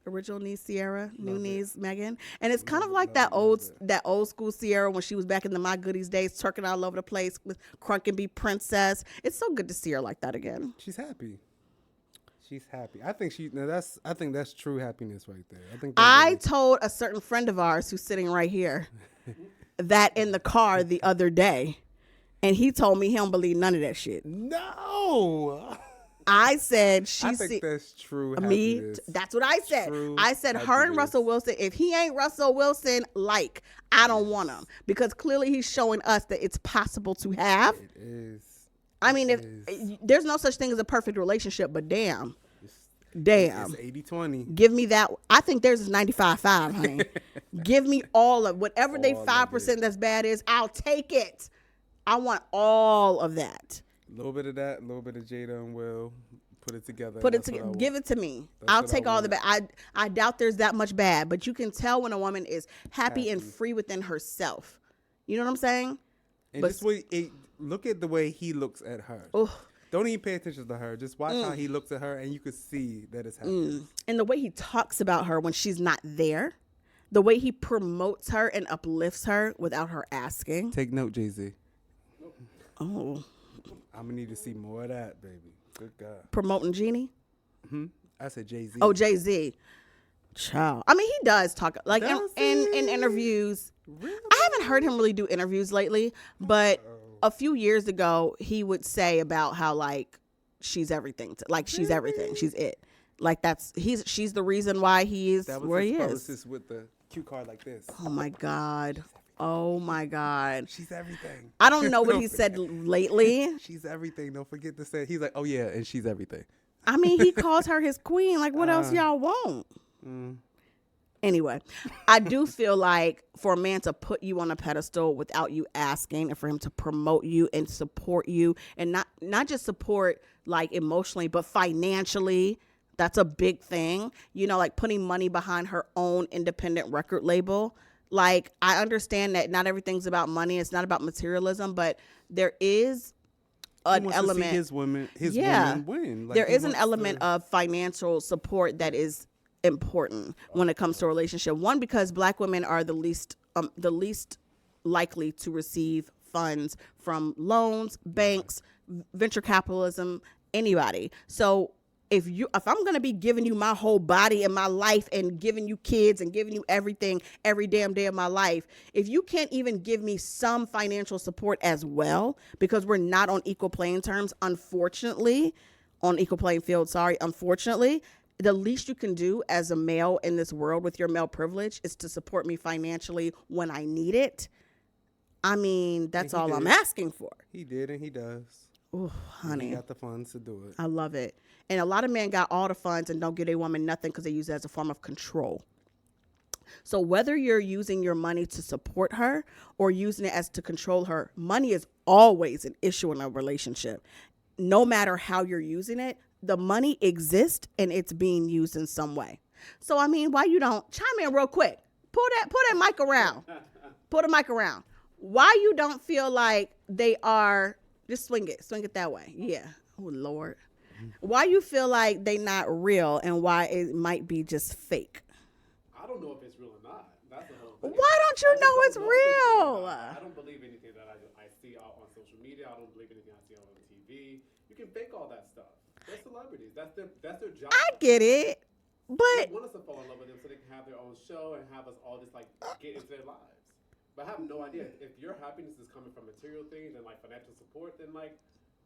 Original niece Sierra, new
Love it.
niece Megan, and it's kind of
Love it,
like
love
that
it, love it.
old school Sierra when she was back in the My Goodies days, twerking all over the place with Crunk and Be Princess. It's so good to see her like that again.
She's happy. She's happy. I think that's true happiness right there. I think
I told a certain friend of ours who's sitting right here that in the car the other day, and he told me he don't believe none of that shit.
no.
I said
I think that's true
me.
happiness.
That's what I said.
True
I said her and
happiness.
Russell Wilson. If he ain't Russell Wilson, like I don't want him because clearly he's showing us that it's possible to have.
It is.
I mean, if
is.
there's no such thing as a perfect relationship, but damn.
It's 80-20.
Give me that. I think theirs is 95-5, honey. Give me all of whatever they
All of
5% that's bad is. I'll take it. I want all of that.
A little bit of that, a little bit of Jada and Will. Put it together.
Put it together. Give it to me. I'll take all the bad. I doubt there's that much bad, but you can tell when a woman is happy and free within herself. You know what I'm saying?
And just look at the way he looks at her.
Oh.
Don't even pay attention to her. Just watch how he looks at her, and you can see that it's happiness.
And the way he talks about her when she's not there, the way he promotes her and uplifts her without her asking.
Take note, Jay-Z.
Oh.
I'm going to need to see more of that, baby. Good God.
Promoting Jeannie?
I said Jay-Z.
Oh, Jay-Z. Child. I mean, he does talk like in interviews.
Really?
I haven't heard him really do interviews lately, but a few years ago, he would say about how like she's everything. She's everything. She's it. Like she's the reason why he is where he is.
That was his publicist with the cue card like this.
Oh my God. Oh my God.
She's everything.
I don't know what he said lately.
She's everything. Don't forget to say. He's like, oh yeah, and she's everything.
I mean, he calls her his queen. Like, what else y'all want? Anyway, I do feel like for a man to put you on a pedestal without you asking, and for him to promote you and support you, and not just support like emotionally, but financially, that's a big thing. You know, like putting money behind her own independent record label. Like, I understand that not everything's about money. It's not about materialism, but there is an element.
To see his women win. Like,
there is an element of financial support that is important when it comes to a relationship. One, because Black women are the least likely to receive funds from loans, banks, venture capitalism, anybody. So if I'm going to be giving you my whole body and my life and giving you kids and giving you everything every damn day of my life, if you can't even give me some financial support as well, because we're not on equal playing terms, unfortunately, the least you can do as a male in this world with your male privilege is to support me financially when I need it. I mean, that's all I'm asking for.
He did, and he does.
Oh, honey.
He got the funds to do it.
I love it. And a lot of men got all the funds and don't give a woman nothing because they use it as a form of control. So whether you're using your money to support her or using it as to control her, money is always an issue in a relationship. No matter how you're using it, the money exists and it's being used in some way. So, I mean, why you don't chime in real quick? Pull that mic around. Pull the mic around. Why you don't feel like they are, just swing it that way. Yeah. Oh, Lord. Why you feel like they not real and why it might be just fake?
I don't know if it's real or not. That's the whole thing.
Why don't you know it's real?
I don't believe anything that I see out on social media. I don't believe anything I see out on TV. You can fake all that stuff. They're celebrities. That's their job.
I get it, but
They want us to fall in love with them so they can have their own show and have us all just like get into their lives. But I have no idea if your happiness is coming from material things and like financial support. Then like,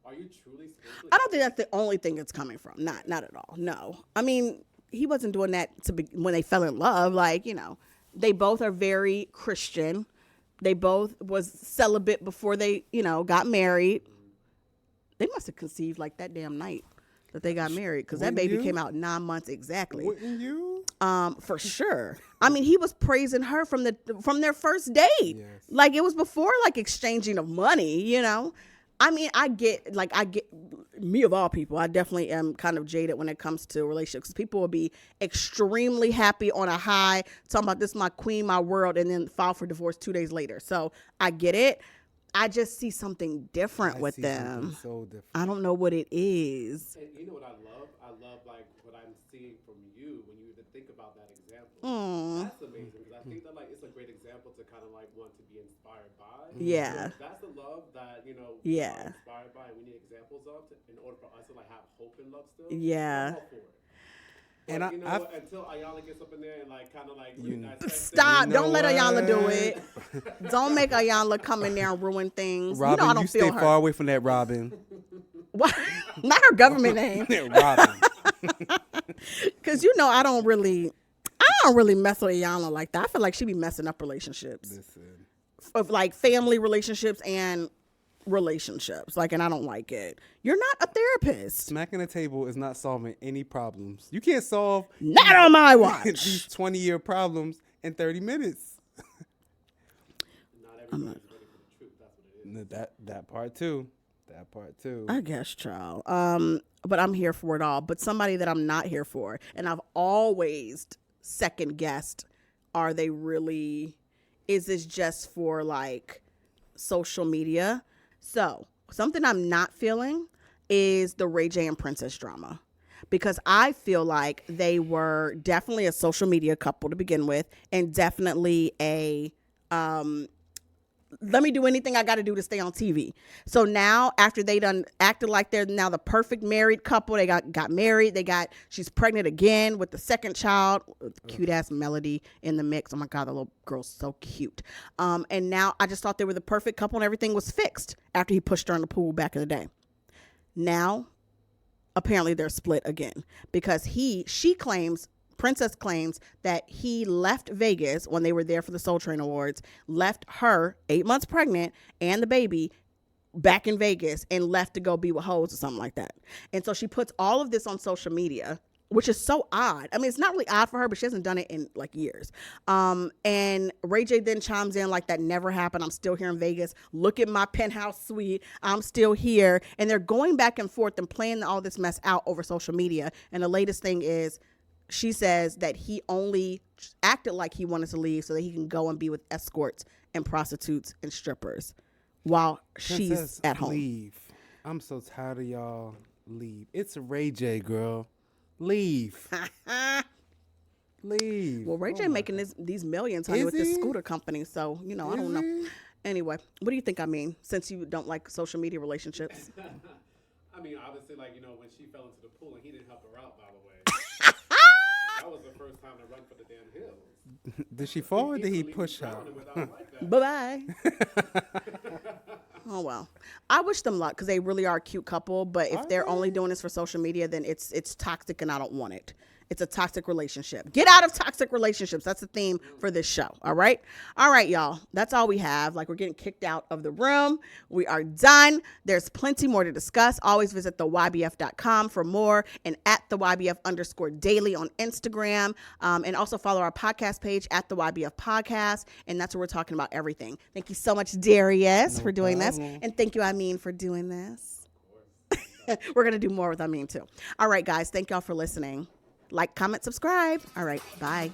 are you truly spiritually?
I don't think that's the only thing it's coming from. Not at all. No. I mean, he wasn't doing that when they fell in love. Like, you know, they both are very Christian. They both was celibate before they, you know, got married. They must have conceived like that damn night that they got married, because that baby came out 9 months exactly.
Wouldn't you?
For sure. I mean, he was praising her from their first date.
Yes.
Like, it was before like exchanging of money, you know. I mean, I get me of all people, I definitely am kind of jaded when it comes to relationships. People will be extremely happy on a high, talking about this is my queen, my world, and then file for divorce 2 days later. So I get it. I just see something different with them.
So different.
I don't know what it is.
And you know what I love? I love like what I'm seeing from you when you think about that example.
Mm.
That's amazing because I think that like it's a great example to kind of like want to be inspired by.
Yeah.
So that's the love that we
Yeah.
are inspired by, and we need examples of in order for us to like have hope and love still.
Yeah.
I'm all for it.
And
But, what, until Ayala gets up in there and like kind of like
Stop!
You know
Don't let Ayala do
what?
it. Don't make Ayala come in there and ruin things.
Robin,
I don't
stay
feel her.
far away from that, Robin.
What? Not her government name.
Robin.
Because I don't really mess with Ayala like that. I feel like she be messing up relationships.
Listen.
Of like family relationships and relationships. Like, and I don't like it. You're not a therapist.
Smacking the table is not solving any problems. You can't solve
Not on my watch.
these 20-year problems in 30 minutes.
Not everybody's ready for the truth. That's what it is.
That part too. That part too.
I guess, child. But I'm here for it all. But somebody that I'm not here for, and I've always second guessed, is this just for like social media? So something I'm not feeling is the Ray J and Princess drama, because I feel like they were definitely a social media couple to begin with, and definitely a let me do anything I got to do to stay on TV. So now, after they done acted like they're now the perfect married couple, they got married. She's pregnant again with the second child, cute ass Melody in the mix. Oh my God, the little girl's so cute. And now I just thought they were the perfect couple and everything was fixed after he pushed her in the pool back in the day. Now, apparently they're split again because Princess claims that he left Vegas when they were there for the Soul Train Awards, left her 8 months pregnant and the baby back in Vegas and left to go be with hoes or something like that. And so she puts all of this on social media, which is so odd. I mean, it's not really odd for her, but she hasn't done it in like years. And Ray J then chimes in like, that never happened. I'm still here in Vegas. Look at my penthouse suite. I'm still here. And they're going back and forth and playing all this mess out over social media. And the latest thing is, she says that he only acted like he wanted to leave so that he can go and be with escorts and prostitutes and strippers while she's at home.
Leave. I'm so tired of y'all. Leave. It's Ray J, girl. Leave. Leave.
Well, Ray J making these millions, honey, with this scooter company. So, I don't know. Anyway, what do you think I mean, since you don't like social media relationships?
I mean, obviously, like, when she fell into the pool and he didn't help her out, by the way. That was the first time to run for the damn hills.
Did she fall or did he push her?
Bye-bye. Oh, well. I wish them luck because they really are a cute couple. But if they're only doing this for social media, then it's toxic and I don't want it. It's a toxic relationship. Get out of toxic relationships. That's the theme for this show. All right. All right, y'all. That's all we have. Like, we're getting kicked out of the room. We are done. There's plenty more to discuss. Always visit theybf.com for more, and at @TheYBF_daily on Instagram. And also follow our podcast page at the YBF Podcast. And that's where we're talking about everything. Thank you so much, Darius, for doing this. And thank you, Amin, for doing this. We're going to do more with Amin, too. All right, guys. Thank y'all for listening. Like, comment, subscribe. All right. Bye.